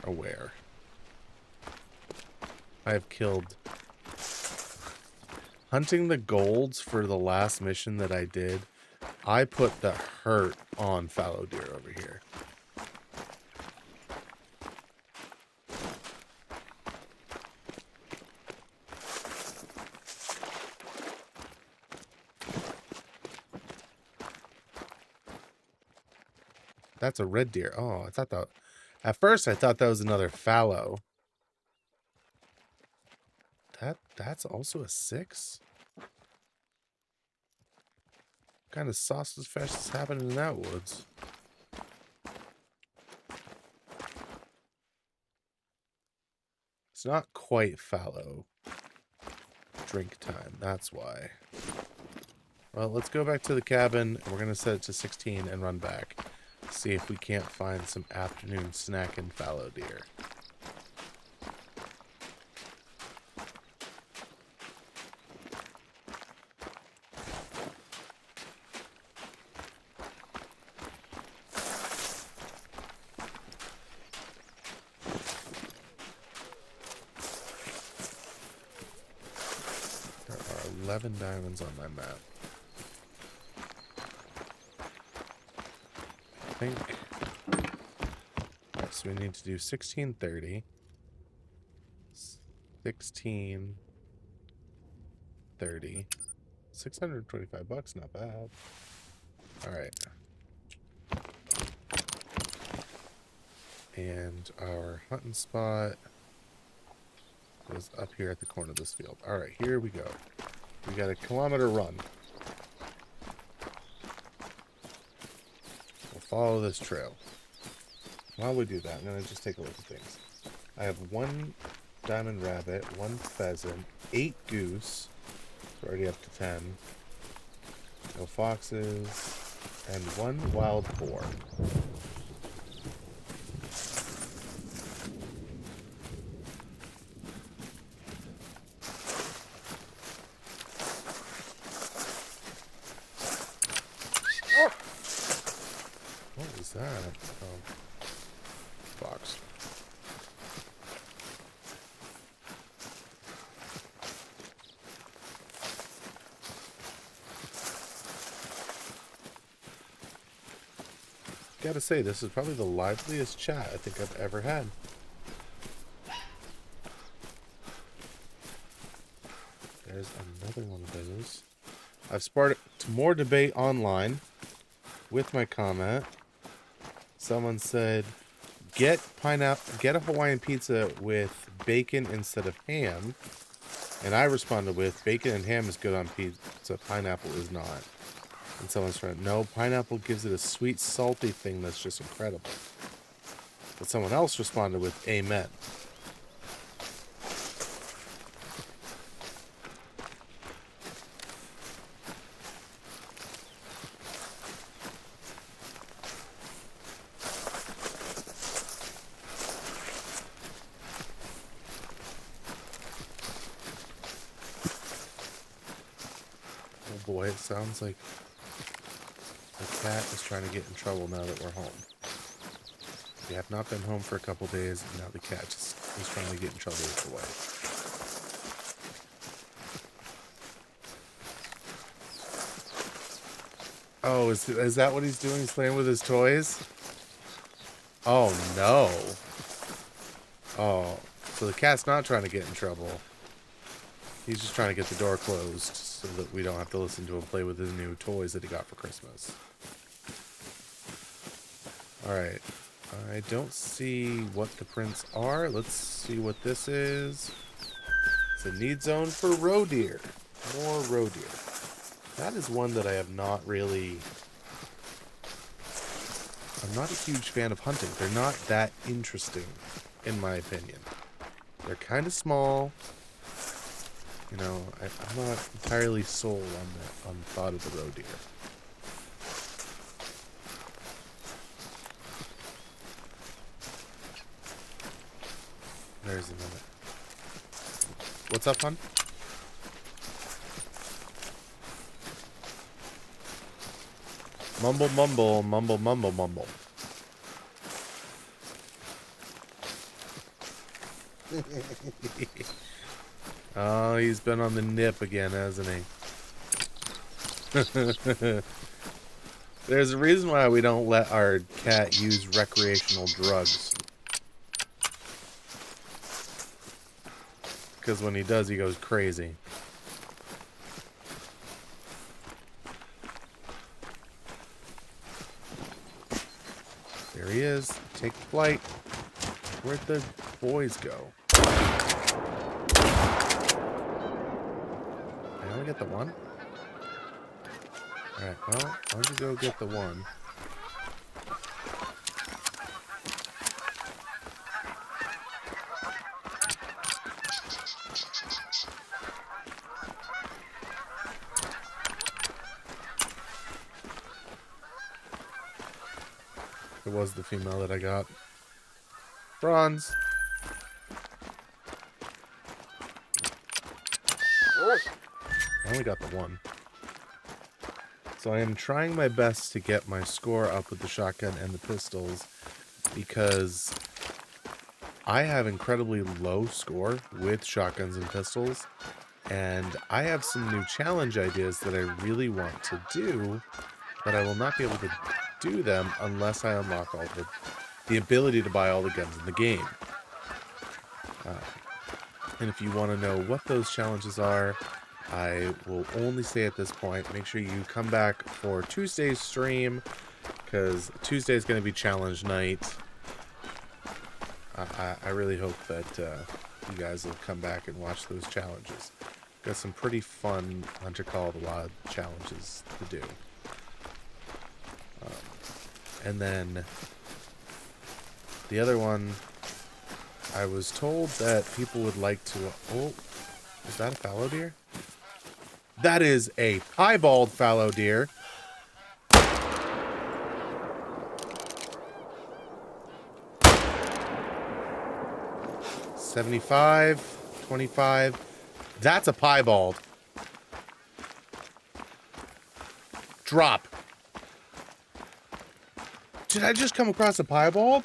Or where? I have killed... Hunting the golds for the last mission that I did, I put the hurt on fallow deer over here. That's a red deer. Oh, I thought that... At first, I thought that was another fallow. That's also a 6? What kind of sausage fest is happening in that woods? It's not quite fallow drink time, that's why. Well, let's go back to the cabin. We're going to set it to 16 and run back. See if we can't find some afternoon snack in fallow deer. There are 11 diamonds on my map. I think... Alright, so we need to do 16:30. 16:30. 625 bucks, not bad. Alright. And our hunting spot is up here at the corner of this field. Alright, here we go. We got a kilometer run. We'll follow this trail. While we do that, I'm going to just take a look at things. I have 1 diamond rabbit, 1 pheasant, 8 goose. We're already up to 10. No foxes. And 1 wild boar. What was that? Oh. gotta say, this is probably the liveliest chat I think I've ever had. There's another one of those. I've sparked more debate online with my comment. Someone said, get a Hawaiian pizza with bacon instead of ham. And I responded with, bacon and ham is good on pizza, pineapple is not. And someone's trying, no, pineapple gives it a sweet, salty thing that's just incredible. But someone else responded with, amen. Oh boy, it sounds like the cat is trying to get in trouble now that we're home. We have not been home for a couple days, and now the cat just is trying to get in trouble with the wife. Oh, is that what he's doing? He's playing with his toys? Oh, no. Oh, so the cat's not trying to get in trouble. He's just trying to get the door closed so that we don't have to listen to him play with his new toys that he got for Christmas. Alright. I don't see what the prints are. Let's see what this is. It's a need zone for roe deer. More roe deer. That is one that I have not really... I'm not a huge fan of hunting. They're not that interesting, in my opinion. They're kind of small. You know, I'm not entirely sold on the thought of the roe deer. There's another. What's up, hon? Mumble, mumble, mumble, mumble, mumble. Oh, he's been on the nip again, hasn't he? There's a reason why we don't let our cat use recreational drugs. Because when he does, he goes crazy. There he is. Take flight. Where'd the boys go? I only get the one? Alright, well, why don't you go get the one? It was the female that I got. Bronze. I only got the one. So I am trying my best to get my score up with the shotgun and the pistols because I have incredibly low score with shotguns and pistols, and I have some new challenge ideas that I really want to do, but I will not be able to do them unless I unlock all the ability to buy all the guns in the game. And if you want to know what those challenges are, I will only say at this point, make sure you come back for Tuesday's stream, because Tuesday is going to be challenge night. I really hope that you guys will come back and watch those challenges. Got some pretty fun Hunter Call of the Wild challenges to do. And then the other one, I was told that people would like to... Oh, is that a fallow deer? That is a piebald fallow deer. $75, $25. That's a piebald. Drop. Did I just come across a piebald?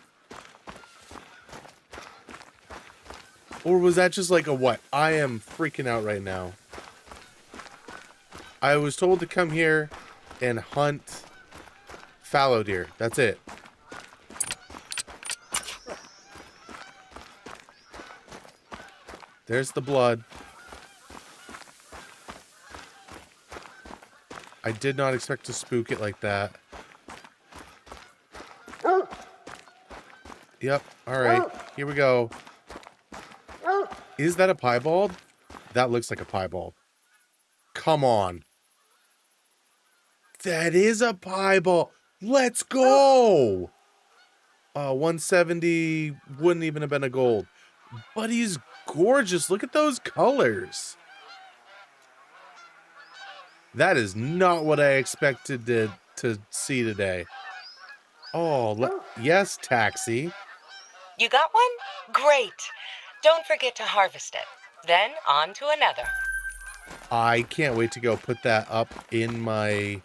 Or was that just like a what? I am freaking out right now. I was told to come here and hunt fallow deer. That's it. There's the blood. I did not expect to spook it like that. Yep. All right. Here we go. Is that a piebald? That looks like a piebald. Come on. That is a piebald. Let's go. 170 wouldn't even have been a gold. But he's gorgeous. Look at those colors. That is not what I expected to see today. Oh, yes, taxi. You got one? Great. Don't forget to harvest it. Then on to another. I can't wait to go put that up in my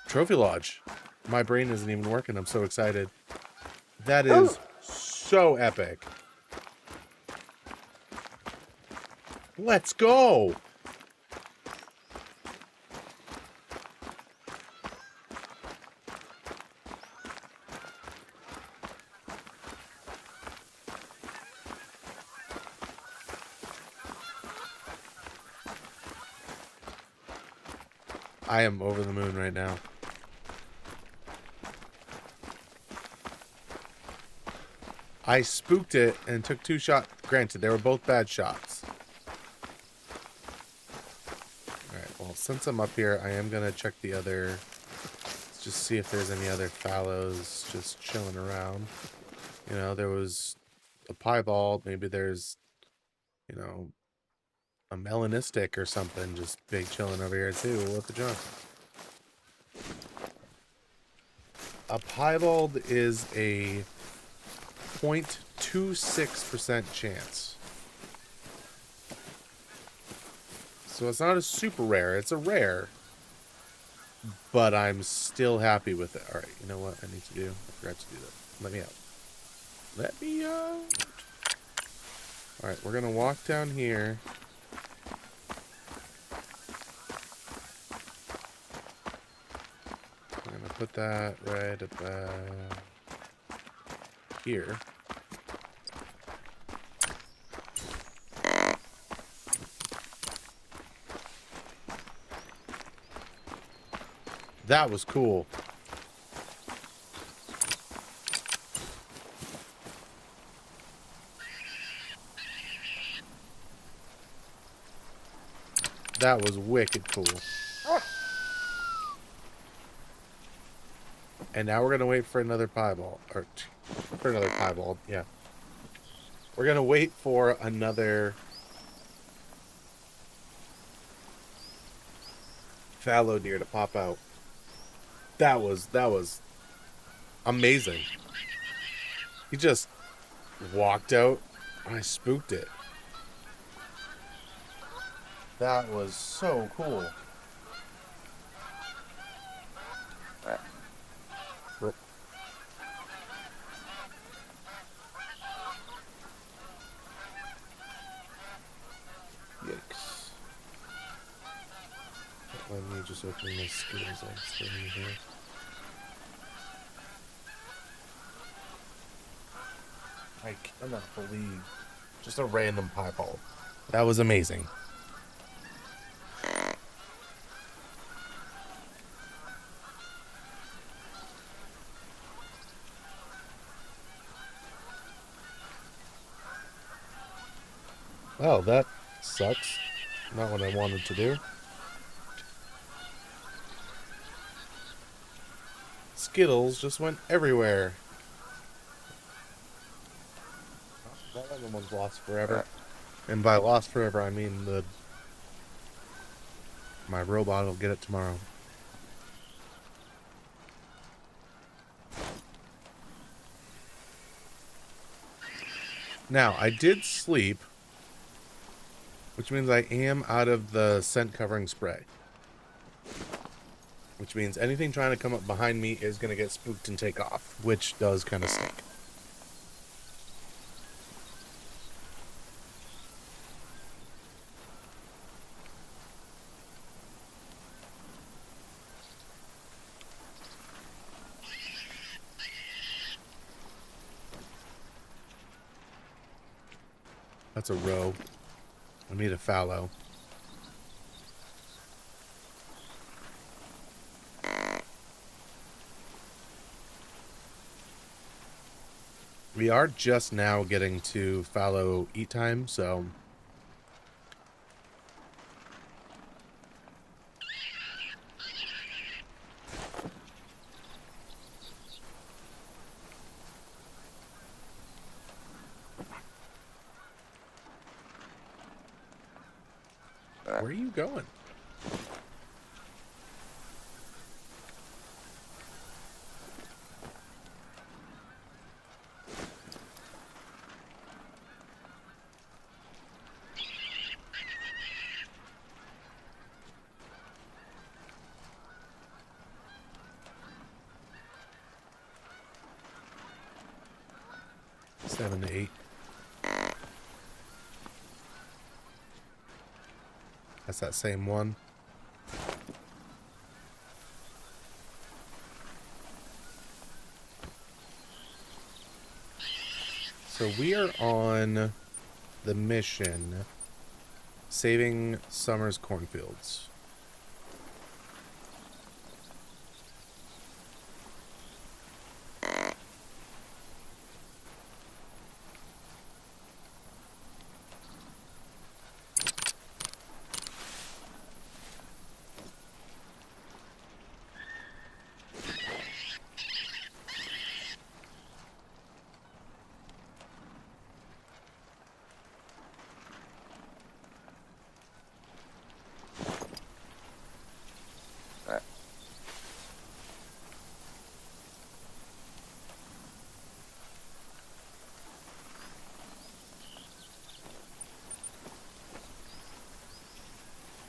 trophy lodge. My brain isn't even working. I'm so excited. That is so epic. Let's go. I am over the moon right now. I spooked it and took 2 shots. Granted, they were both bad shots. Alright, well, since I'm up here, I am going to check the other... Let's just see if there's any other fallows just chilling around. You know, there was a piebald. Maybe there's, you know, a melanistic or something just big chilling over here too. What the junk? A piebald is a 0.26% chance. So it's not a super rare, it's a rare. But I'm still happy with it. Alright, you know what I need to do? I forgot to do that. Let me out. Let me out. Alright, we're gonna walk down here. I'm gonna put that right about here. That was cool. That was wicked cool. And now we're gonna wait for another piebald. Or for another piebald, yeah. We're gonna wait for another fallow deer to pop out. That was amazing. He just walked out and I spooked it. That was so cool. Yikes. Let me just open my skills on screen here. I cannot believe just a random piebald. That was amazing. Well, that sucks. Not what I wanted to do. Skittles just went everywhere. That other one's lost forever. And by lost forever, I mean my robot will get it tomorrow. Now, I did sleep, which means I am out of the scent covering spray. Which means anything trying to come up behind me is going to get spooked and take off, which does kind of stink. That's a row. I need a fallow. We are just now getting to fallow eat time, so... Where are you going? Seven to eight. That's that same one. So we are on the mission saving Summer's cornfields.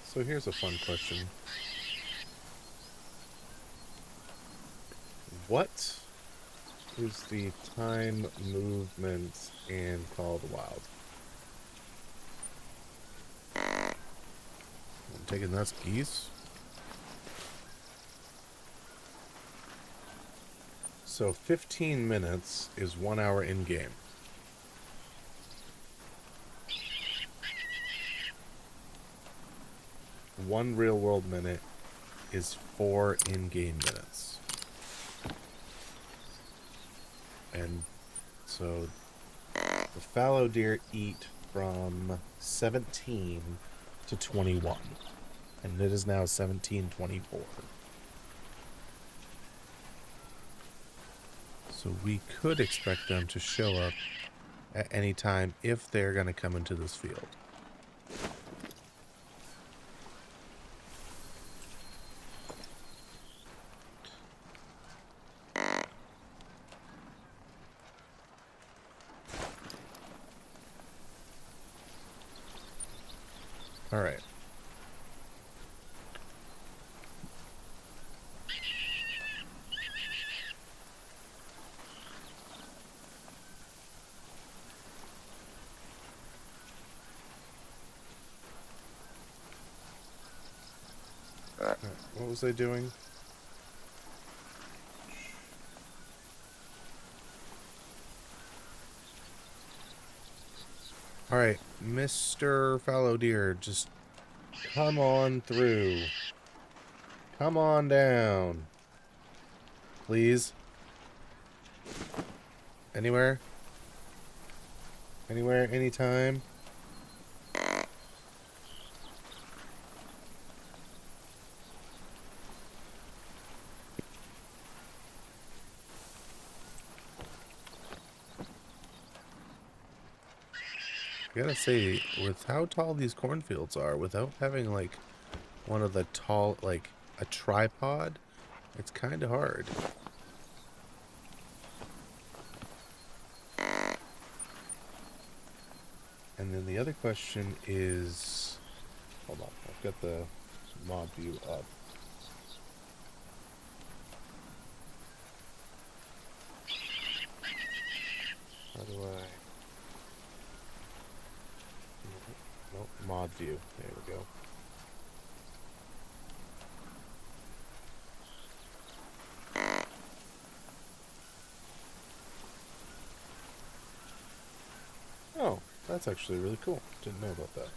So here's a fun question. What is the time movement in Call of the Wild? I'm taking that's geese. So 15 minutes is 1 hour in game. One real world minute is 4 in-game minutes. And so the fallow deer eat from 17 to 21. And it is now 17:24. So we could expect them to show up at any time if they're going to come into this field. All right. What was I doing? All right, Mr. Fallow Deer, just come on through. Come on down. Please. Anywhere? Anywhere, anytime? I gotta say, with how tall these cornfields are, without having, like, one of the tall, like, a tripod, it's kind of hard. And then the other question is... Hold on, I've got the mob view up. How do I... Nope, mod view. There we go. Oh, That's actually really cool. Didn't know about that.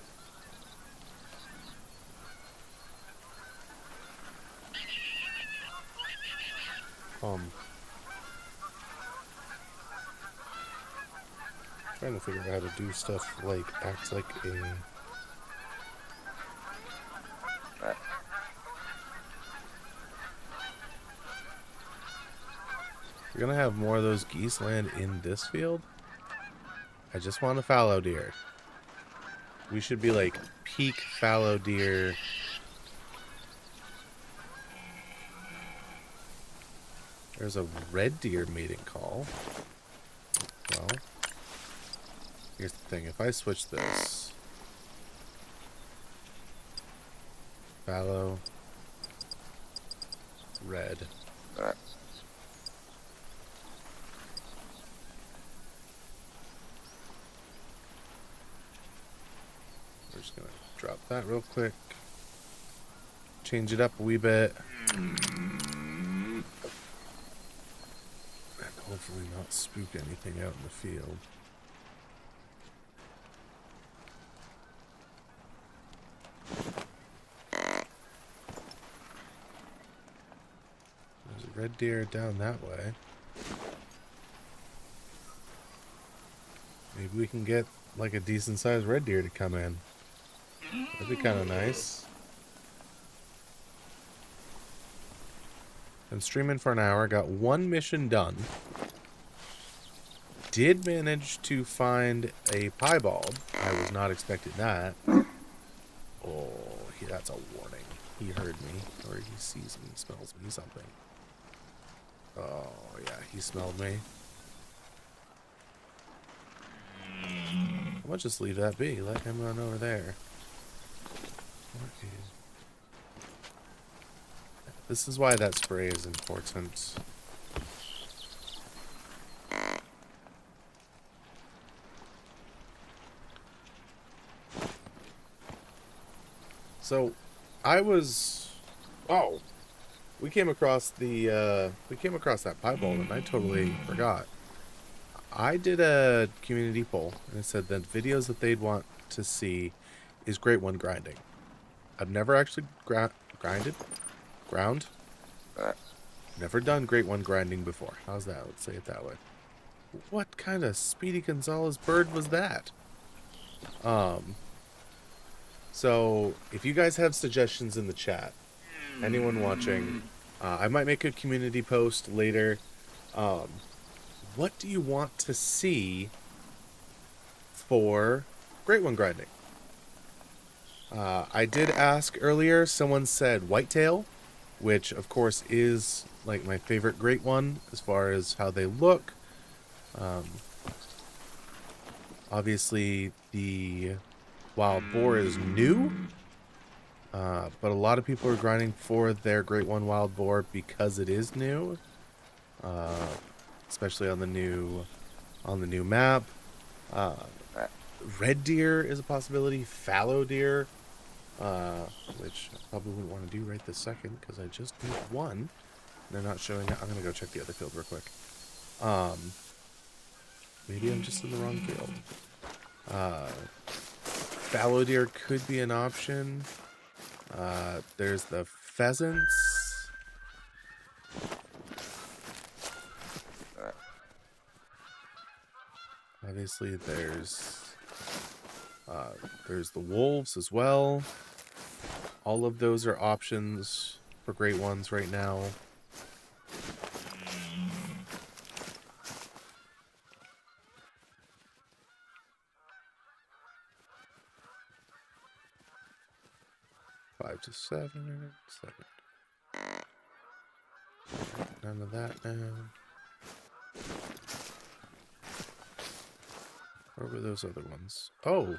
Trying to figure out how to do stuff like act like a... We're gonna have more of those geese land in this field. I just want a fallow deer. We should be like peak fallow deer. There's a red deer mating call. Well, here's the thing. If I switch this, fallow, red. We're just gonna drop that real quick. Change it up a wee bit. And hopefully not spook anything out in the field. There's a red deer down that way. Maybe we can get like a decent sized red deer to come in. That'd be kind of nice. Been streaming for an hour, got one mission done. Did manage to find a piebald. I was not expecting that. Oh, that's a warning. He heard me, or he sees me, smells me, something. Oh, yeah, he smelled me. I'm gonna just leave that be. Let him run over there. This is why that spray is important. So, we came across that piebald and I totally forgot. I did a community poll and it said that videos that they'd want to see is great one grinding. I've never actually ground. Never done great one grinding before. How's that? Let's say it that way. What kind of Speedy Gonzalez bird was that? So if you guys have suggestions in the chat, anyone watching, I might make a community post later. What do you want to see for great one grinding? I did ask earlier, someone said whitetail, which of course is like my favorite great one as far as how they look. Obviously the wild boar is new, but a lot of people are grinding for their great one wild boar because it is new, especially on the new map. Red deer is a possibility. Fallow deer, which I probably wouldn't want to do right this second because I just need one. They're not showing up. I'm gonna go check the other field real quick. Maybe I'm just in the wrong field. Fallow deer could be an option. There's the pheasants. Obviously, there's the wolves as well. All of those are options for great ones right now. Five to seven. None of that now. Where were those other ones? Oh,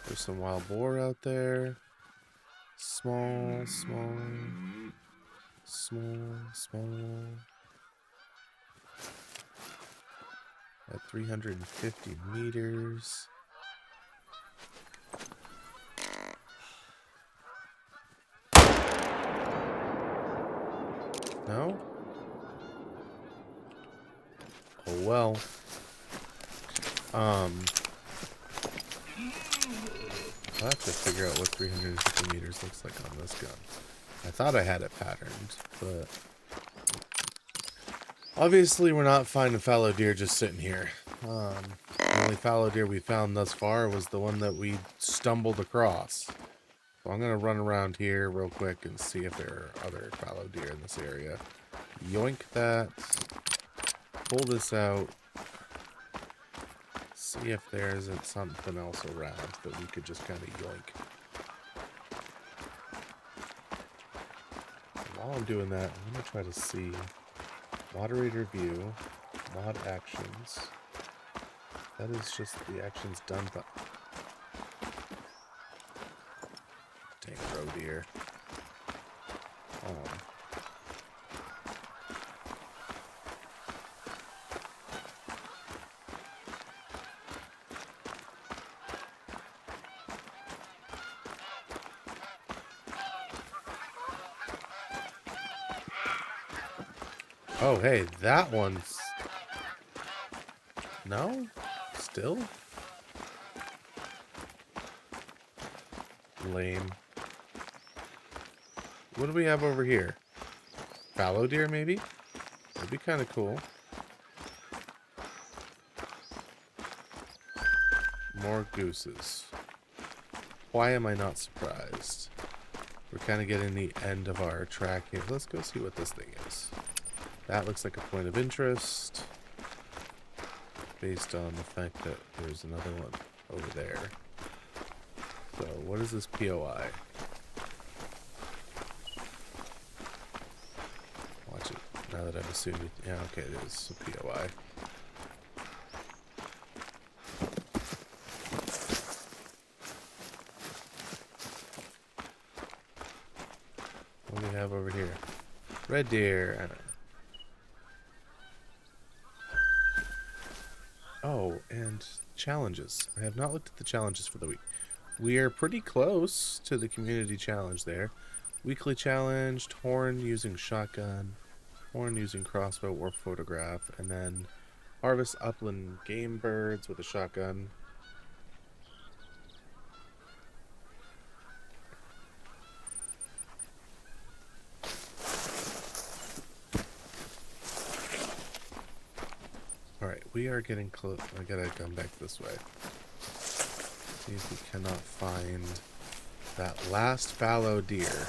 there's some wild boar out there. Small. At 350 meters. No? Oh well. I'll have to figure out what 350 meters looks like on this gun. I thought I had it patterned, but obviously we're not finding fallow deer just sitting here. The only fallow deer we found thus far was the one that we stumbled across. So I'm going to run around here real quick and see if there are other fallow deer in this area. Yoink that. Pull this out. See if there isn't something else around that we could just kind of yoink. While I'm doing that, I'm going to try to see moderator view, mod actions. That is just the actions done by... Dang roe deer. Oh, hey, that one's... No? Still? Lame. What do we have over here? Fallow deer, maybe? That'd be kind of cool. More gooses. Why am I not surprised? We're kind of getting the end of our track here. Let's go see what this thing is. That looks like a point of interest. Based on the fact that there's another one over there. So, what is this POI? Watch it. Now that I've assumed it. Yeah, okay, it is a POI. What do we have over here? Red deer. Oh, and challenges. I have not looked at the challenges for the week. We are pretty close to the community challenge there. Weekly challenge, horn using shotgun, horn using crossbow or photograph, and then harvest upland game birds with a shotgun. Alright, we are getting close. I gotta come back this way. See if we cannot find that last fallow deer.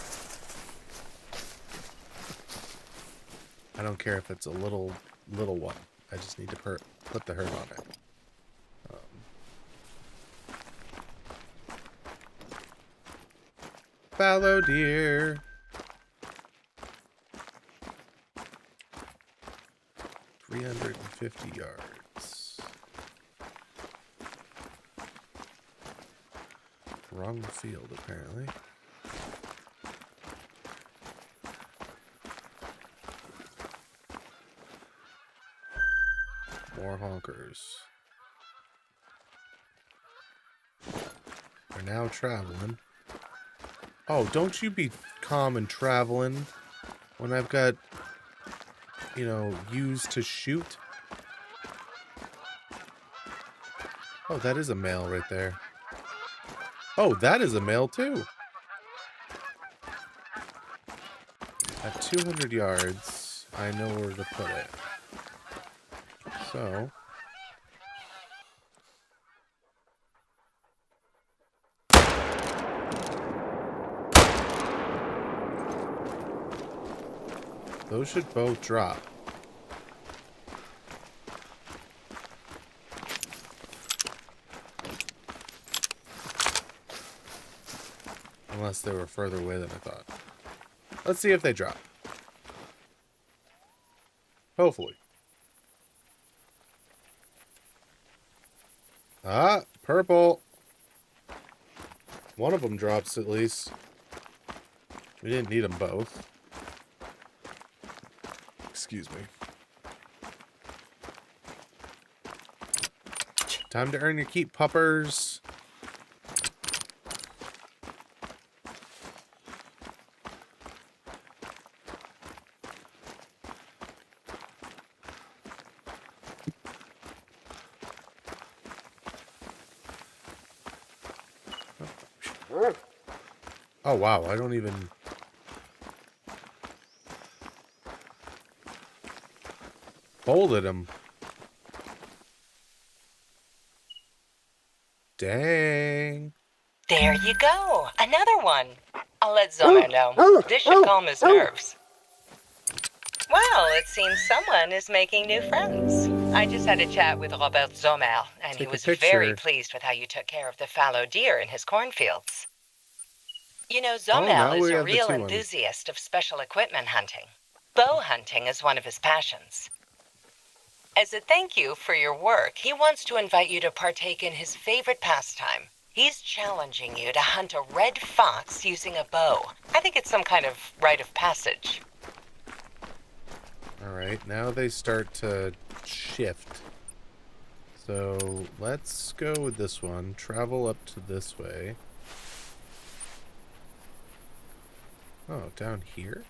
I don't care if it's a little one. I just need to put the hurt on it. Fallow deer. .350 yards. Wrong field, apparently. More honkers. We're now traveling. Oh, don't you be calm and traveling when I've got, you know, used to shoot. Oh, that is a male right there. Oh, that is a male too. At 200 yards, I know where to put it. So... those should both drop. Unless they were further away than I thought. Let's see if they drop. Hopefully. Ah, purple. One of them drops at least. We didn't need them both. Excuse me. Time to earn your keep, puppers. Oh, wow. I don't even... folded him. Dang. There you go. Another one. I'll let Zomer know. This should calm his nerves. Well, it seems someone is making new friends. I just had a chat with Robert Zomer, and he Take a was very picture. pleased with how you took care of the fallow deer in his cornfields. You know, Oh, Zomer now is we a have the real 2 on. enthusiast of special equipment hunting. Bow hunting is one of his passions. As a thank you for your work, he wants to invite you to partake in his favorite pastime. He's challenging you to hunt a red fox using a bow. I think it's some kind of rite of passage. Alright, now they start to shift. So, let's go with this one. Travel up to this way. Oh, down here?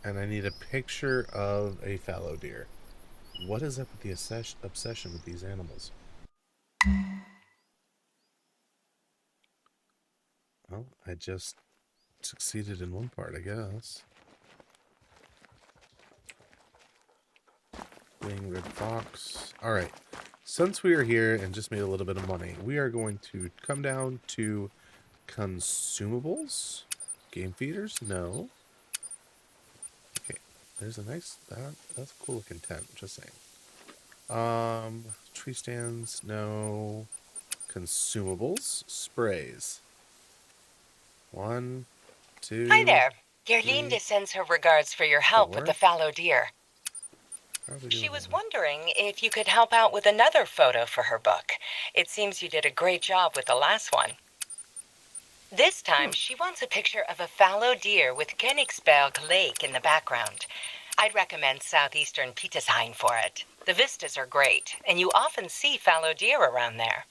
And I need a picture of a fallow deer. What is up with the obsession with these animals? Well, I just succeeded in one part, I guess. Fleeing red fox. Alright. Since we are here and just made a little bit of money, we are going to come down to consumables. Game feeders? No. Okay. There's a nice... that's a cool looking tent. Just saying. Tree stands? No. Consumables? Sprays. 1, Hi 2, there. 3, Gerlinde sends her regards for your help with the 4. fallow deer. How are we She doing was on that? wondering if you could help out with another photo for her book. It seems you did a great job with the last one. This time, she wants a picture of a fallow deer with Königsberg Lake in the background. I'd recommend southeastern Petershain for it. The vistas are great, and you often see fallow deer around there.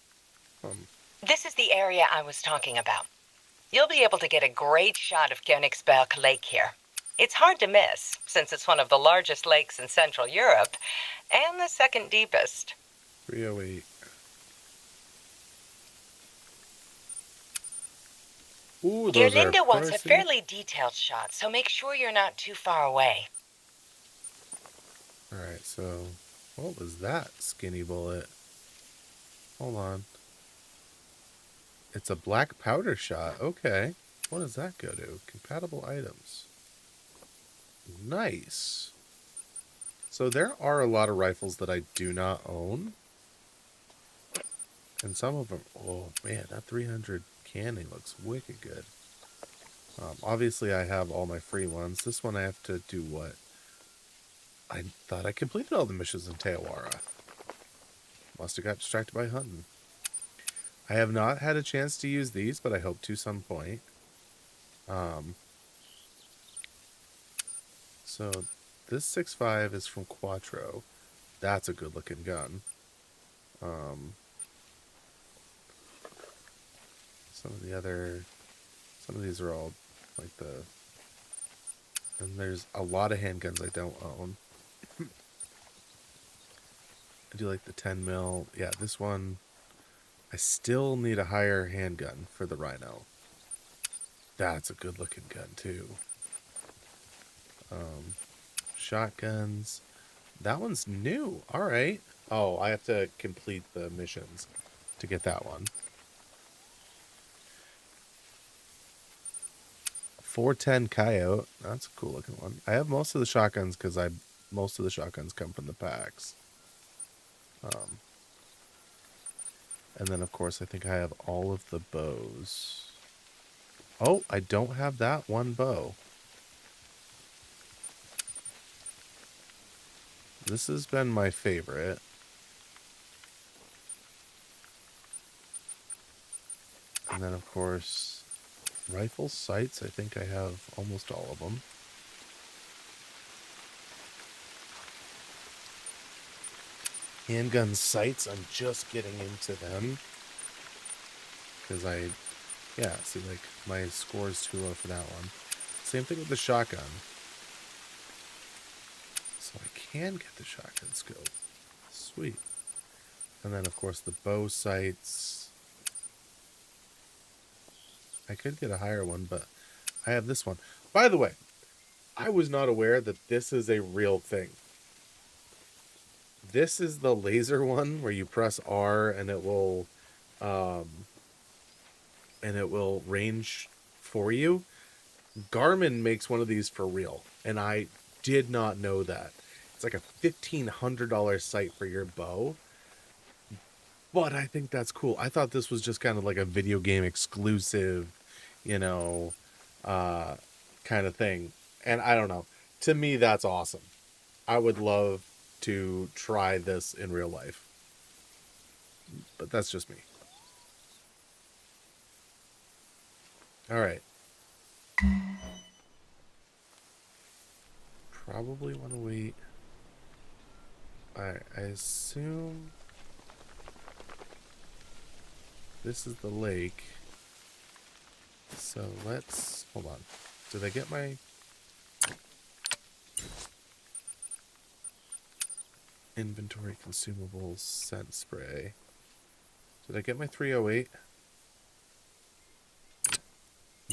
Um, This is the area I was talking about. You'll be able to get a great shot of Königsberg Lake here. It's hard to miss, since it's one of the largest lakes in Central Europe, and the second deepest. 308. Ooh, those are Gerlinde wants a pricey. fairly detailed shot, so make sure you're not too far away. Alright, so what was that skinny bullet? Hold on. It's a black powder shot. Okay. What does that go to? Compatible items. Nice. So there are a lot of rifles that I do not own. And some of them... oh, man, that 300 canning looks wicked good. Obviously, I have all my free ones. This one I have to do what? I thought I completed all the missions in Teawara. Must have got distracted by hunting. I have not had a chance to use these, but I hope to some point. So this 6.5 is from Quattro. That's a good looking gun. Some of these are all like the... and there's a lot of handguns I don't own. I do like the 10 mil. Yeah, this one, I still need a higher handgun for the Rhino. That's a good looking gun too. Shotguns. That one's new. All right. Oh, I have to complete the missions to get that one. 410 Coyote. That's a cool looking one. I have most of the shotguns because most of the shotguns come from the packs. And then, of course, I think I have all of the bows. Oh, I don't have that one bow. This has been my favorite. And then, of course, rifle sights. I think I have almost all of them. Handgun sights, I'm just getting into them. Because yeah, see, like, my score is too low for that one. Same thing with the shotgun. So I can get the shotgun scope. Sweet. And then, of course, the bow sights. I could get a higher one, but I have this one. By the way, I was not aware that this is a real thing. This is the laser one where you press R and um, it will range for you. Garmin makes one of these for real, and I did not know that. It's like a $1,500 sight for your bow, but I think that's cool. I thought this was just kind of like a video game exclusive, you know, uh, kind of thing. And I don't know. To me, that's awesome. I would love to try this in real life, but that's just me. All right. Probably want to wait. I assume this is the lake. So let's hold on. Did I get my inventory consumables scent spray? Did I get my 308?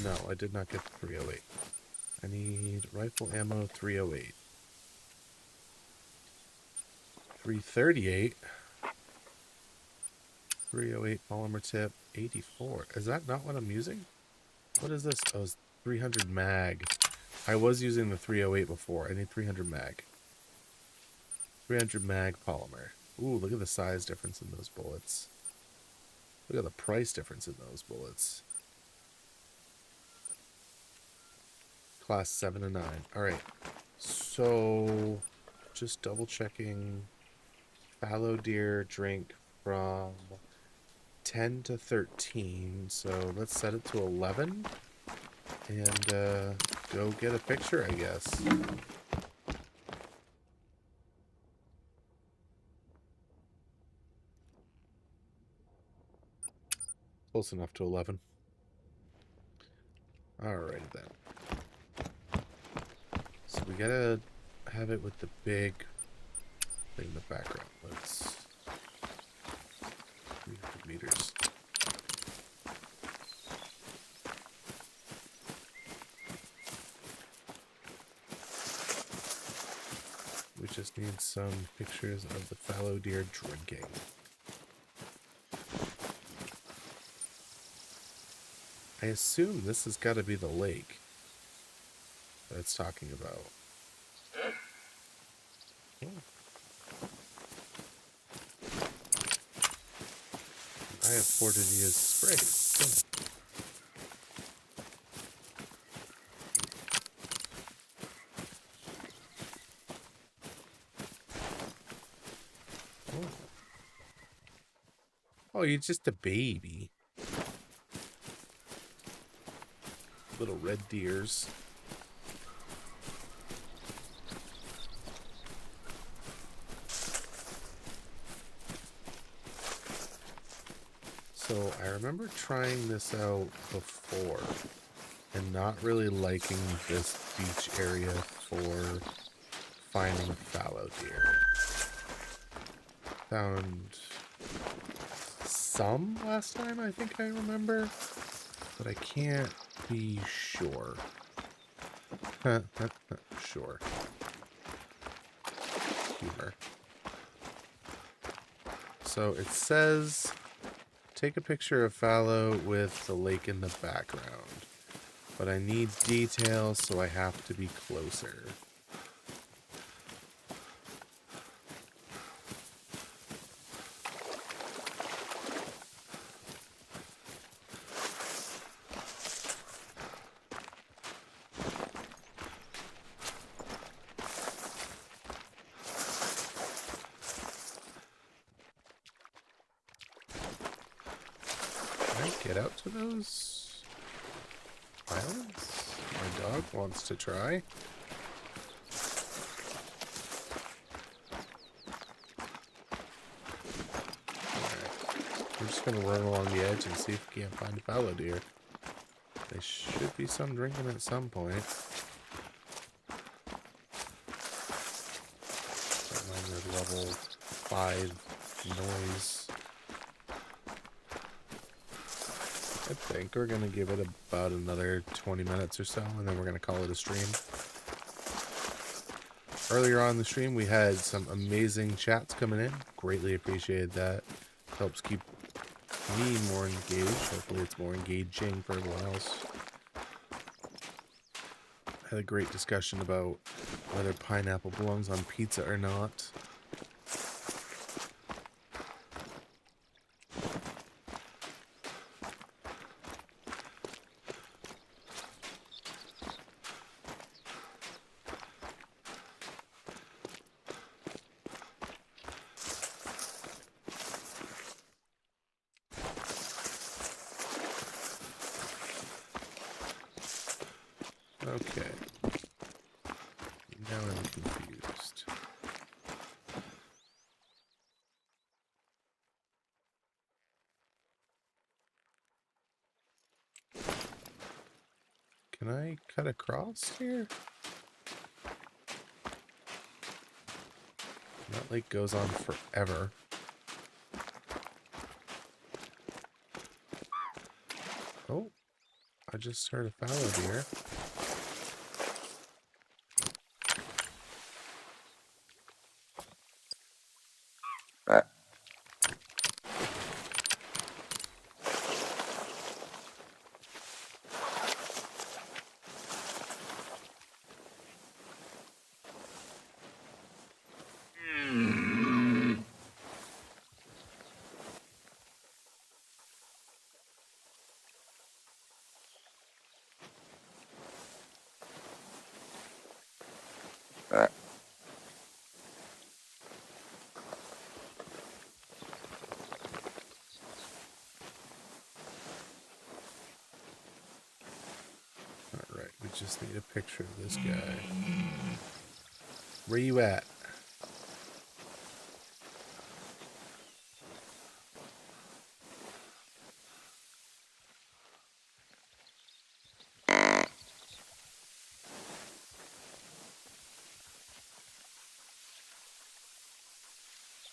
No, I did not get the 308. I need rifle ammo 308. 338. 308 polymer tip 84. Is that not what I'm using? What is this? Oh, it's 300 mag. I was using the 308 before. I need 300 mag. 300 mag polymer. Ooh, look at the size difference in those bullets. Look at the price difference in those bullets. Class 7 and 9. Alright. So, just double checking. Fallow deer drink from 10 to 13. So, let's set it to 11. And go get a picture, I guess. Close enough to 11. Alrighty then. So we gotta have it with the big thing in the background. Let's 300 meters. We just need some pictures of the fallow deer drinking. I assume this has got to be the lake that it's talking about. Oh. I afforded to use spray. Oh. Oh, you're just a baby. Little red deers. So I remember trying this out before and not really liking this beach area for finding fallow deer. Found some last time, I think I remember, but I can't be sure. Sure. Humor. So it says, take a picture of fallow with the lake in the background. But I need details, so I have to be closer. Get out to those islands? My dog wants to try. Alright. We're just gonna run along the edge and see if we can't find a fallow deer. There should be some drinking at some point. Mine are level 5 noise. I think we're going to give it about another 20 minutes or so, and then we're going to call it a stream. Earlier on the stream, we had some amazing chats coming in. Greatly appreciated that. Helps keep me more engaged. Hopefully it's more engaging for everyone else. Had a great discussion about whether pineapple belongs on pizza or not. Okay. Now I'm confused. Can I cut across here? That lake goes on forever. Oh, I just heard a fallow deer. Alright, we just need a picture of this guy. Where you at?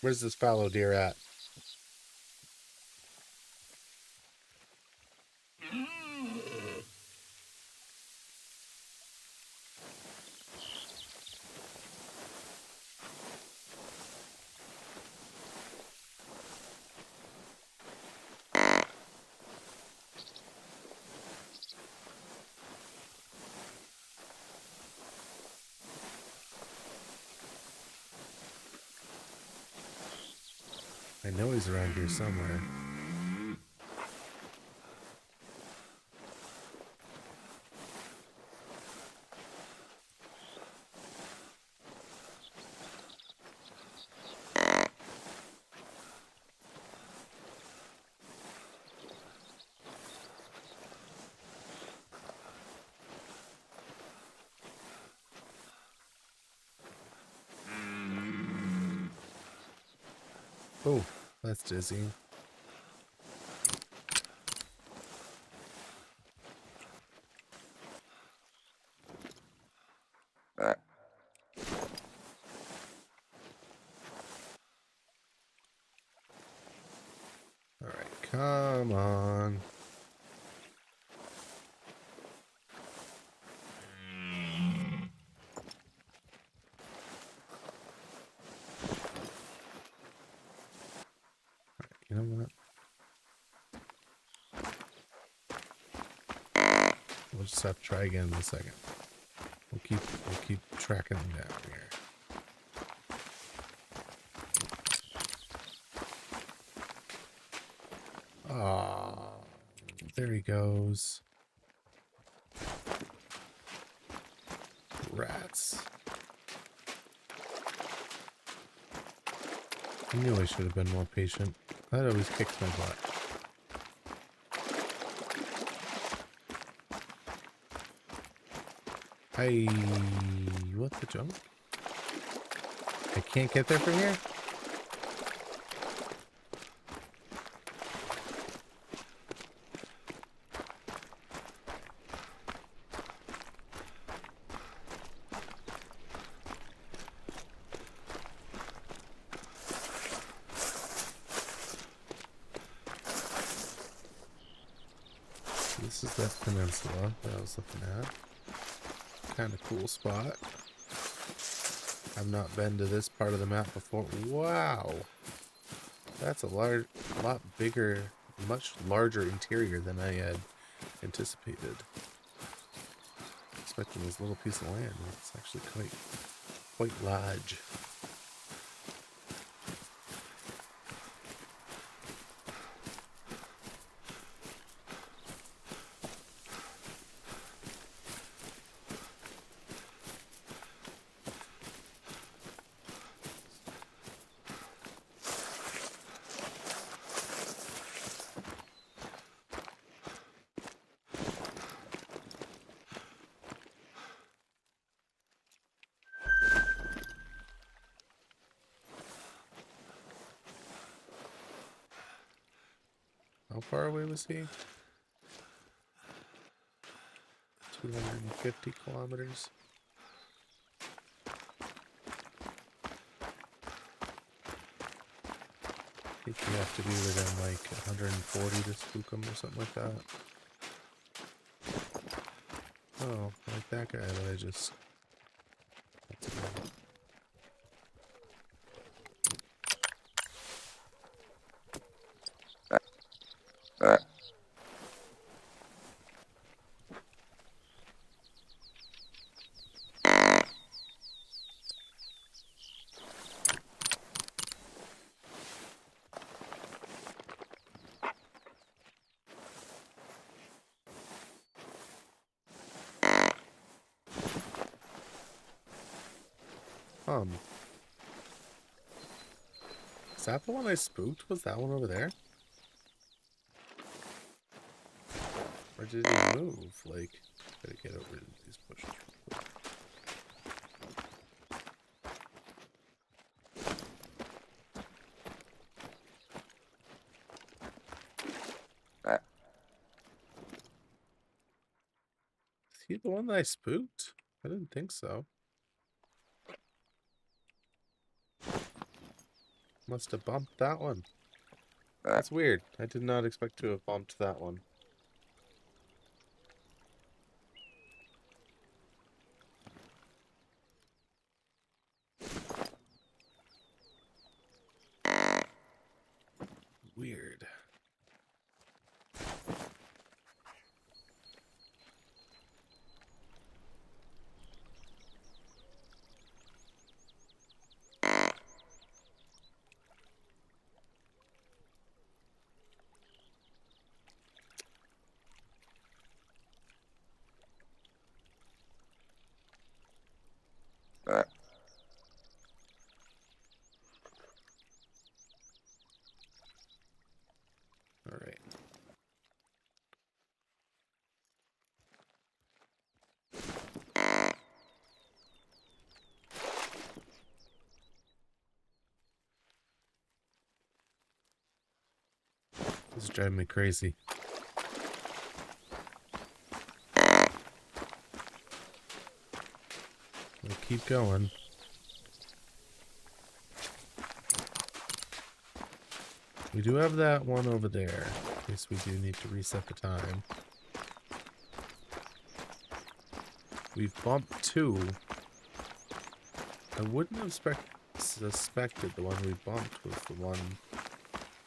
Where's this fallow deer at? I know he's around here somewhere. Oh, that's dizzy. Alright, come on. You know what? We'll just have to try again in a second. We'll keep tracking them down here. Ah, there he goes. Rats. I knew I should have been more patient. That always kicks my butt. Hey, what the junk? I can't get there from here? this is that peninsula that I was looking at. Kind of cool spot. I've not been to this part of the map before. Wow. That's a lot bigger, much larger interior than I had anticipated. Expecting this little piece of land. It's actually quite large. How far away was he? 250 kilometers. I think you have to be within like 140 to spook him or something like that. Oh, like that guy that I just... Is that the one I spooked? Was that one over there? Or did he move? Like, gotta get over these bushes. Is he the one that I spooked? I didn't think so. Must have bumped that one. That's weird. I did not expect to have bumped that one. Weird. All right. This is driving me crazy. We'll keep going. We do have that one over there, in case we do need to reset the time. We've bumped two. I wouldn't have suspected the one we bumped was the one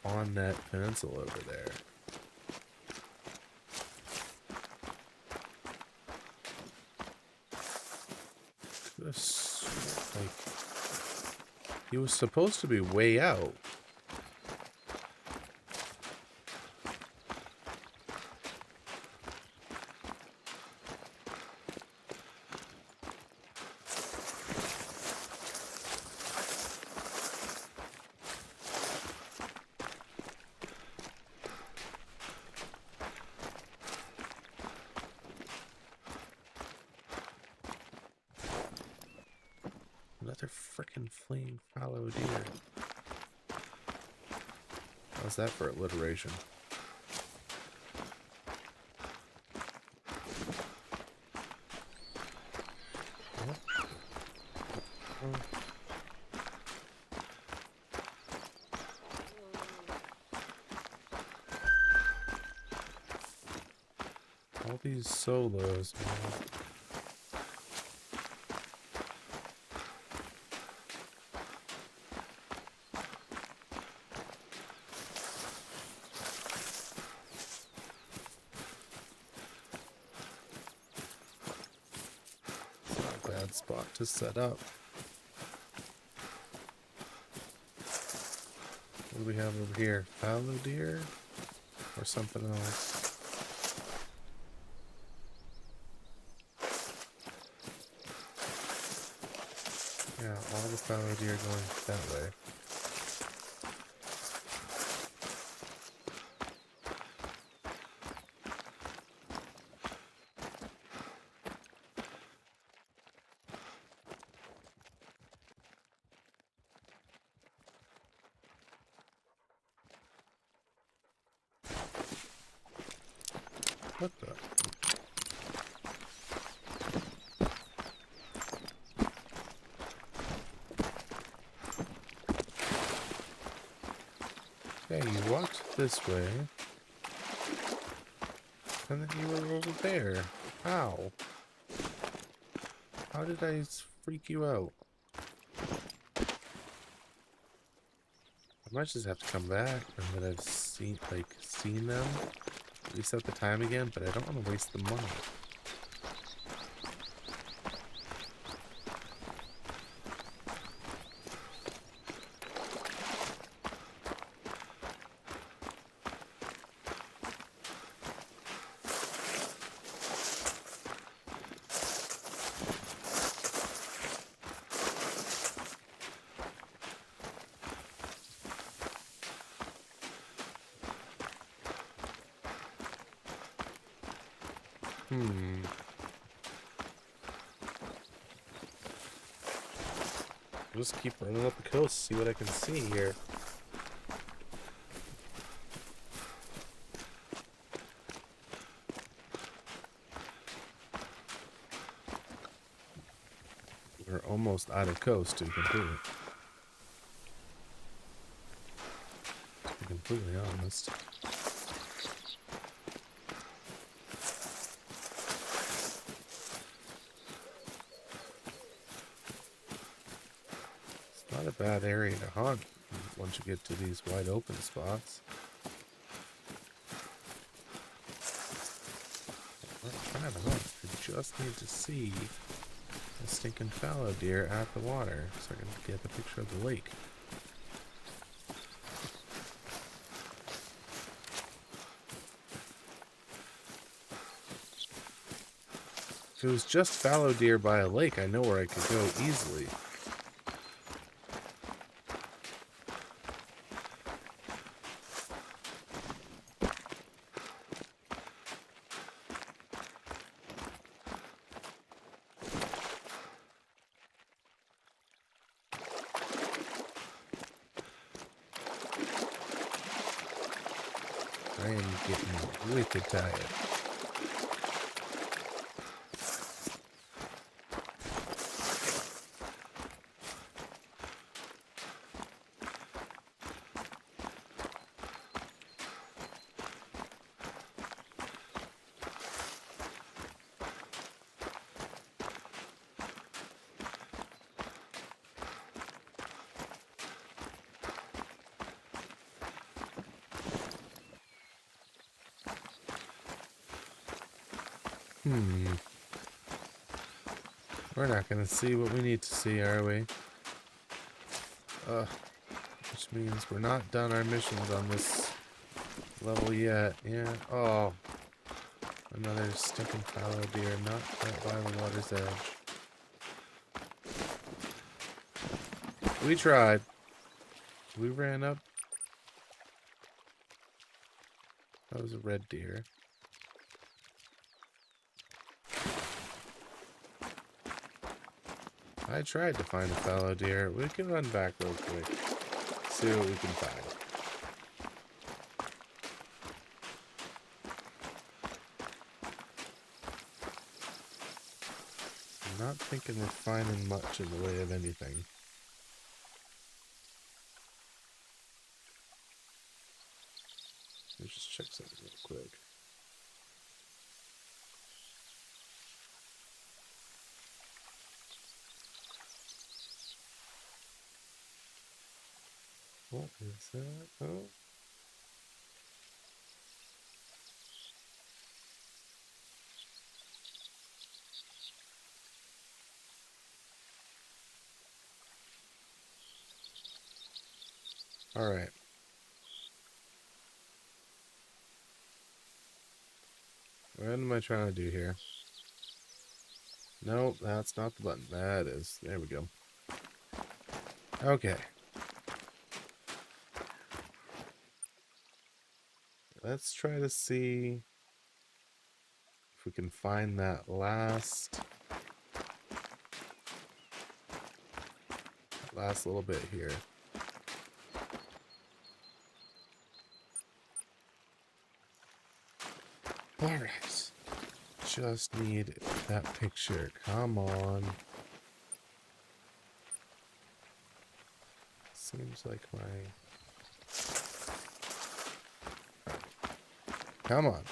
on that peninsula over there. This, like, he was supposed to be way out. Another frickin' fleeing fallow deer. How's that for alliteration? All these solos, man. It's not a bad spot to set up. What do we have over here? Fallow deer? Or something else? Yeah, all the fallow deer going that way. What the? Yeah, you walked this way. And then you were over there. How? How did I freak you out? I might just have to come back and that I've seen them. Reset the time again, but I don't want to waste the money. Just keep running up the coast, see what I can see here. We're almost out of coast, to be completely honest. Not a bad area to hunt once you get to these wide open spots. I'm trying to hunt. I just need to see a stinking fallow deer at the water so I can get a picture of the lake. If it was just fallow deer by a lake, I know where I could go easily. I am getting wicked tired. We're not gonna see what we need to see, are we? Which means we're not done our missions on this level yet. Yeah. Oh. Another stinking fallow deer, not quite by the water's edge. We tried. We ran up. That was a red deer. I tried to find a fallow deer. We can run back real quick. See what we can find. I'm not thinking we're finding much in the way of anything. Let's just check something real quick. What is that? Oh. All right. What am I trying to do here? Nope, that's not the button. That is. There we go. Okay. Let's try to see if we can find that last little bit here. All right. Just need that picture. Come on. Seems like my... Come on.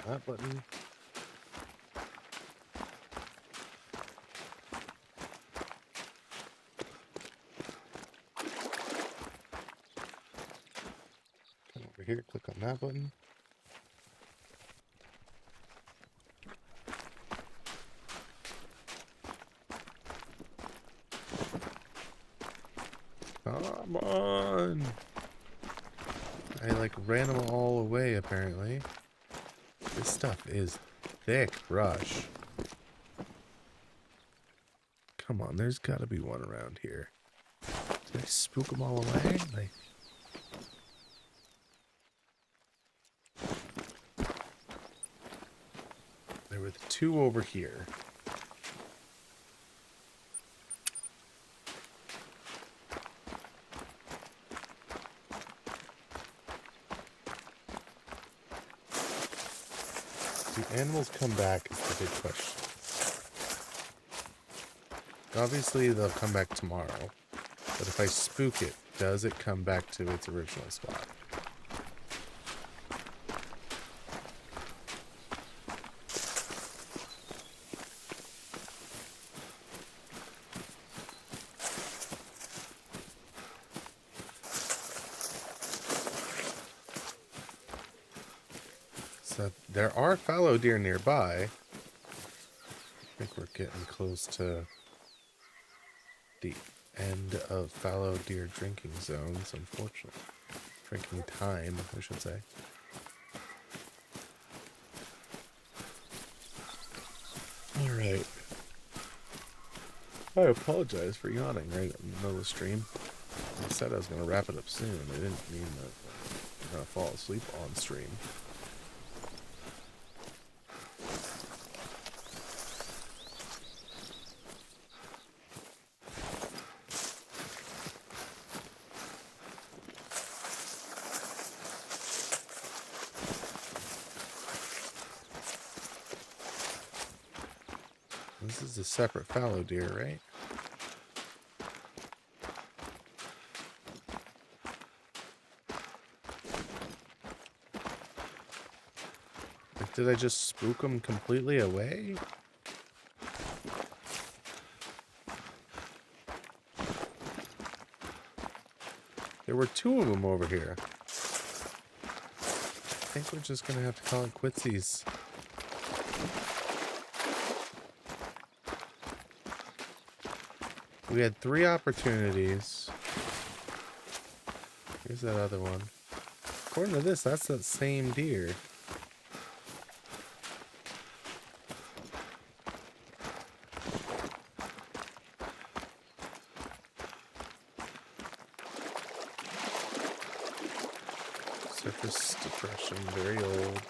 That button. Come over here, click on that button. Come on. I like ran them all away apparently. This stuff is thick brush. Come on, there's got to be one around here. Did I spook them all away? There were the two over here. Do animals come back is the big question. Obviously, they'll come back tomorrow. But if I spook it, does it come back to its original spot? So there are fallow deer nearby. I think we're getting close to the end of fallow deer drinking zones, unfortunately. Drinking time, I should say. Alright. I apologize for yawning right in the middle of the stream. I said I was going to wrap it up soon. I didn't mean that I'm going to fall asleep on stream. This is a separate fallow deer, right? Like, did I just spook them completely away? There were two of them over here. I think we're just gonna have to call it quitsies. We had 3 opportunities. Here's that other one. According to this, that's that same deer. Surface depression, very old.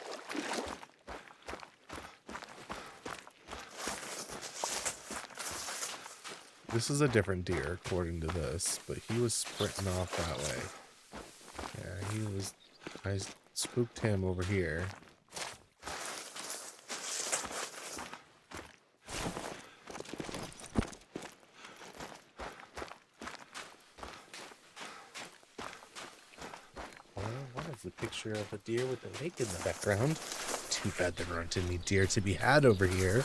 This is a different deer, according to this, but he was sprinting off that way. Yeah, he was... I spooked him over here. picture of a deer with a lake in the background. Too bad there aren't any deer to be had over here.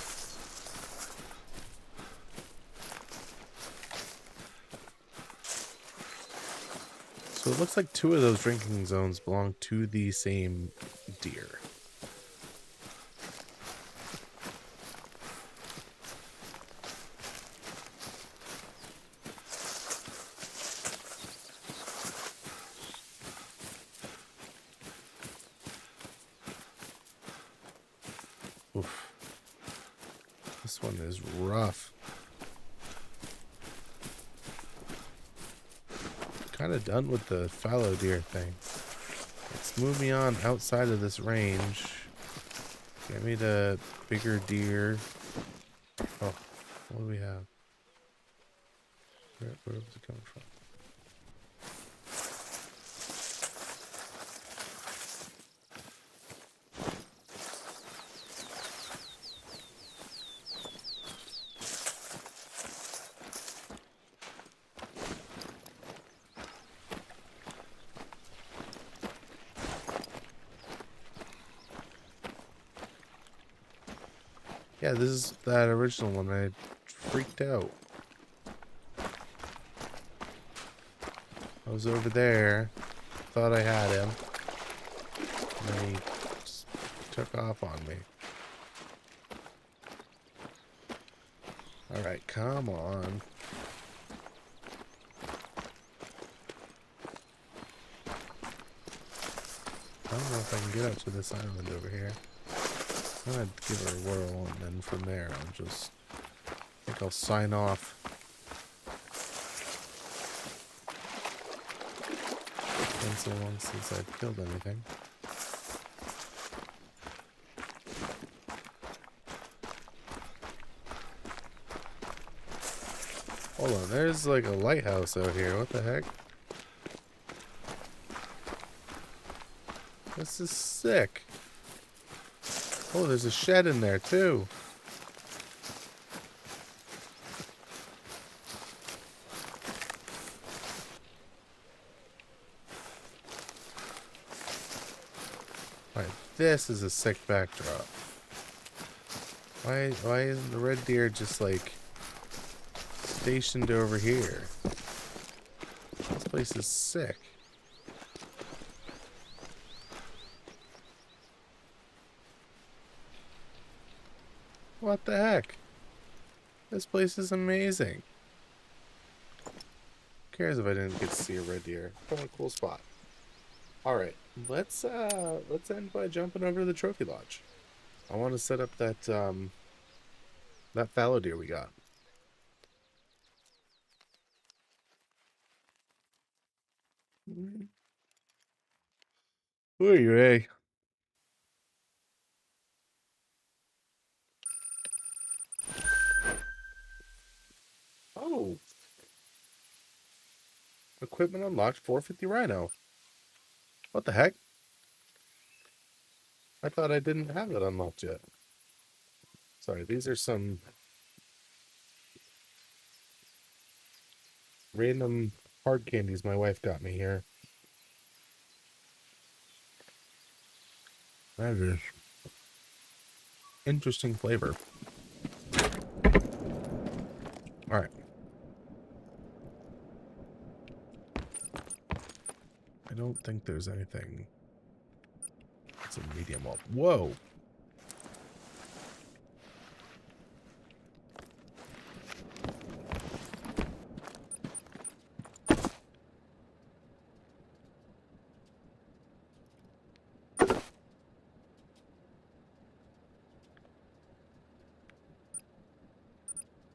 So it looks like two of those drinking zones belong to the same deer. Oof. This one is rough. Kind of done with the fallow deer thing. Let's move me on outside of this range. Get me to bigger deer. Oh, what do we have? Where was it coming from? Yeah, this is that original one. I freaked out. I was over there, thought I had him, and then he just took off on me. Alright, come on. I don't know if I can get up to this island over here. I'm gonna give her a whirl, and then from there I'll just... I think I'll sign off. It's been so long since I've killed anything. Hold on, there's like a lighthouse out here. What the heck? This is sick. Oh, there's a shed in there too. Alright, this is a sick backdrop. Why isn't the red deer just like stationed over here? This place is sick. What the heck? This place is amazing. Who cares if I didn't get to see a red deer? What a cool spot. Alright, let's end by jumping over to the trophy lodge. I want to set up that that fallow deer we got. Who are you, eh? Oh, equipment unlocked, 450 rhino. What the heck? I thought I didn't have it unlocked yet. Sorry, these are some random hard candies my wife got me here. That is interesting flavor. Alright. I don't think there's anything. It's a medium wall. Whoa!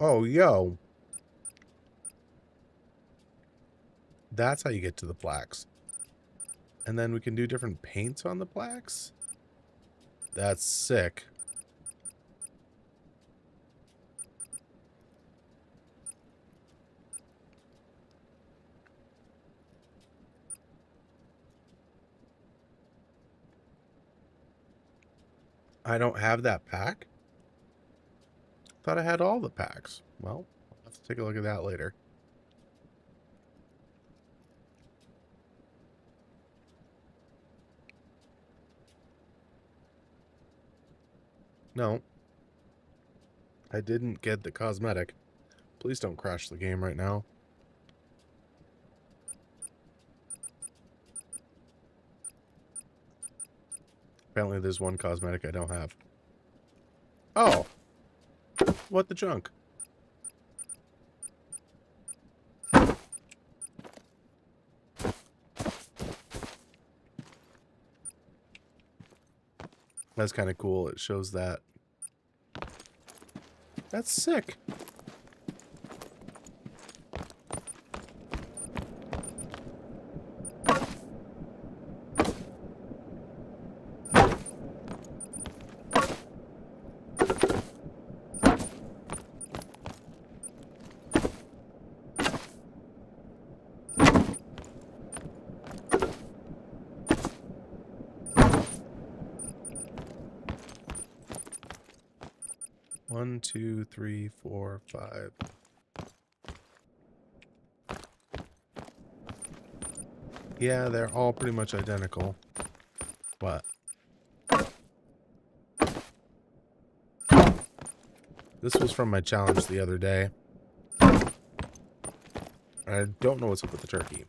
Oh, yo. That's how you get to the plaques. And then we can do different paints on the plaques? That's sick. I don't have that pack? Thought I had all the packs. Well, I'll have to take a look at that later. No, I didn't get the cosmetic. Please don't crash the game right now. Apparently there's one cosmetic I don't have. Oh! What the junk? That's kind of cool. It shows that. That's sick. One, two, three, four, five. Yeah, they're all pretty much identical. What? This was from my challenge the other day. I don't know what's up with the turkey.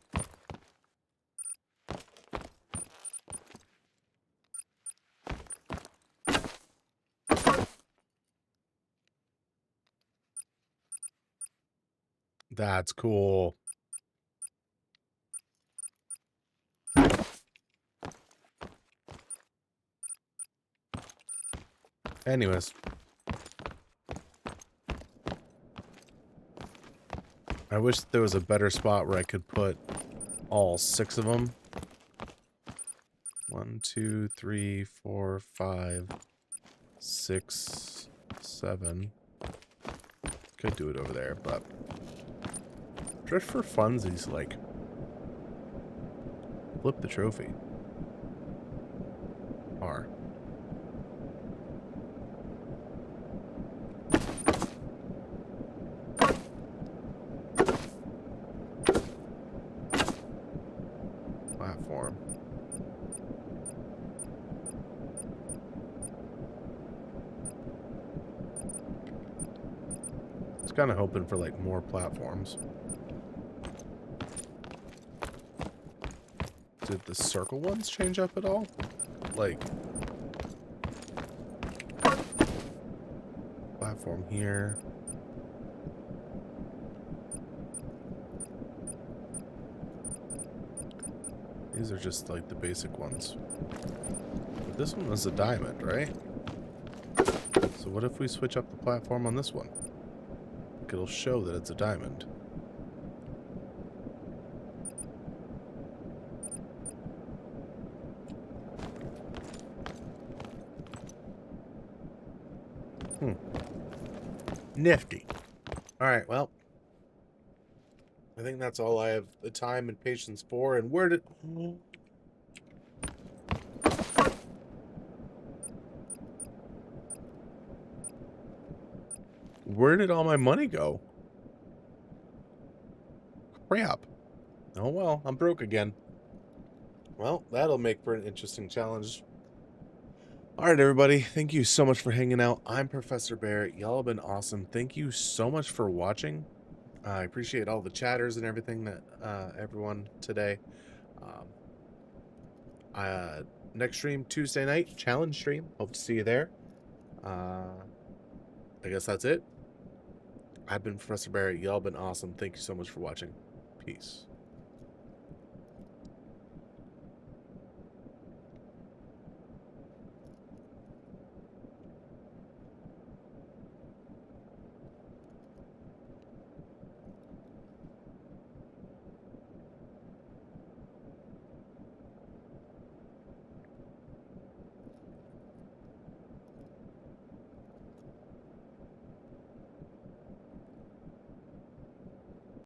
That's cool. Anyways. I wish there was a better spot where I could put all 6 of them. 1, 2, 3, 4, 5, 6, 7. Could do it over there, but just for funsies, like, flip the trophy. R. Platform. I was kind of hoping for, like, more platforms. Did the circle ones change up at all? Like, platform here. These are just like the basic ones. But this one was a diamond, right? So what if we switch up the platform on this one? Like, it'll show that it's a diamond. Nifty. Alright, well. I think that's all I have the time and patience for. And where did... Where did all my money go? Crap. Oh well, I'm broke again. Well, that'll make for an interesting challenge. Alright, everybody. Thank you so much for hanging out. I'm Professor Bear. Y'all have been awesome. Thank you so much for watching. I appreciate all the chatters and everything that everyone today. Um, next stream Tuesday night, challenge stream. Hope to see you there. I guess that's it. I've been Professor Barry. Y'all been awesome. Thank you so much for watching. Peace.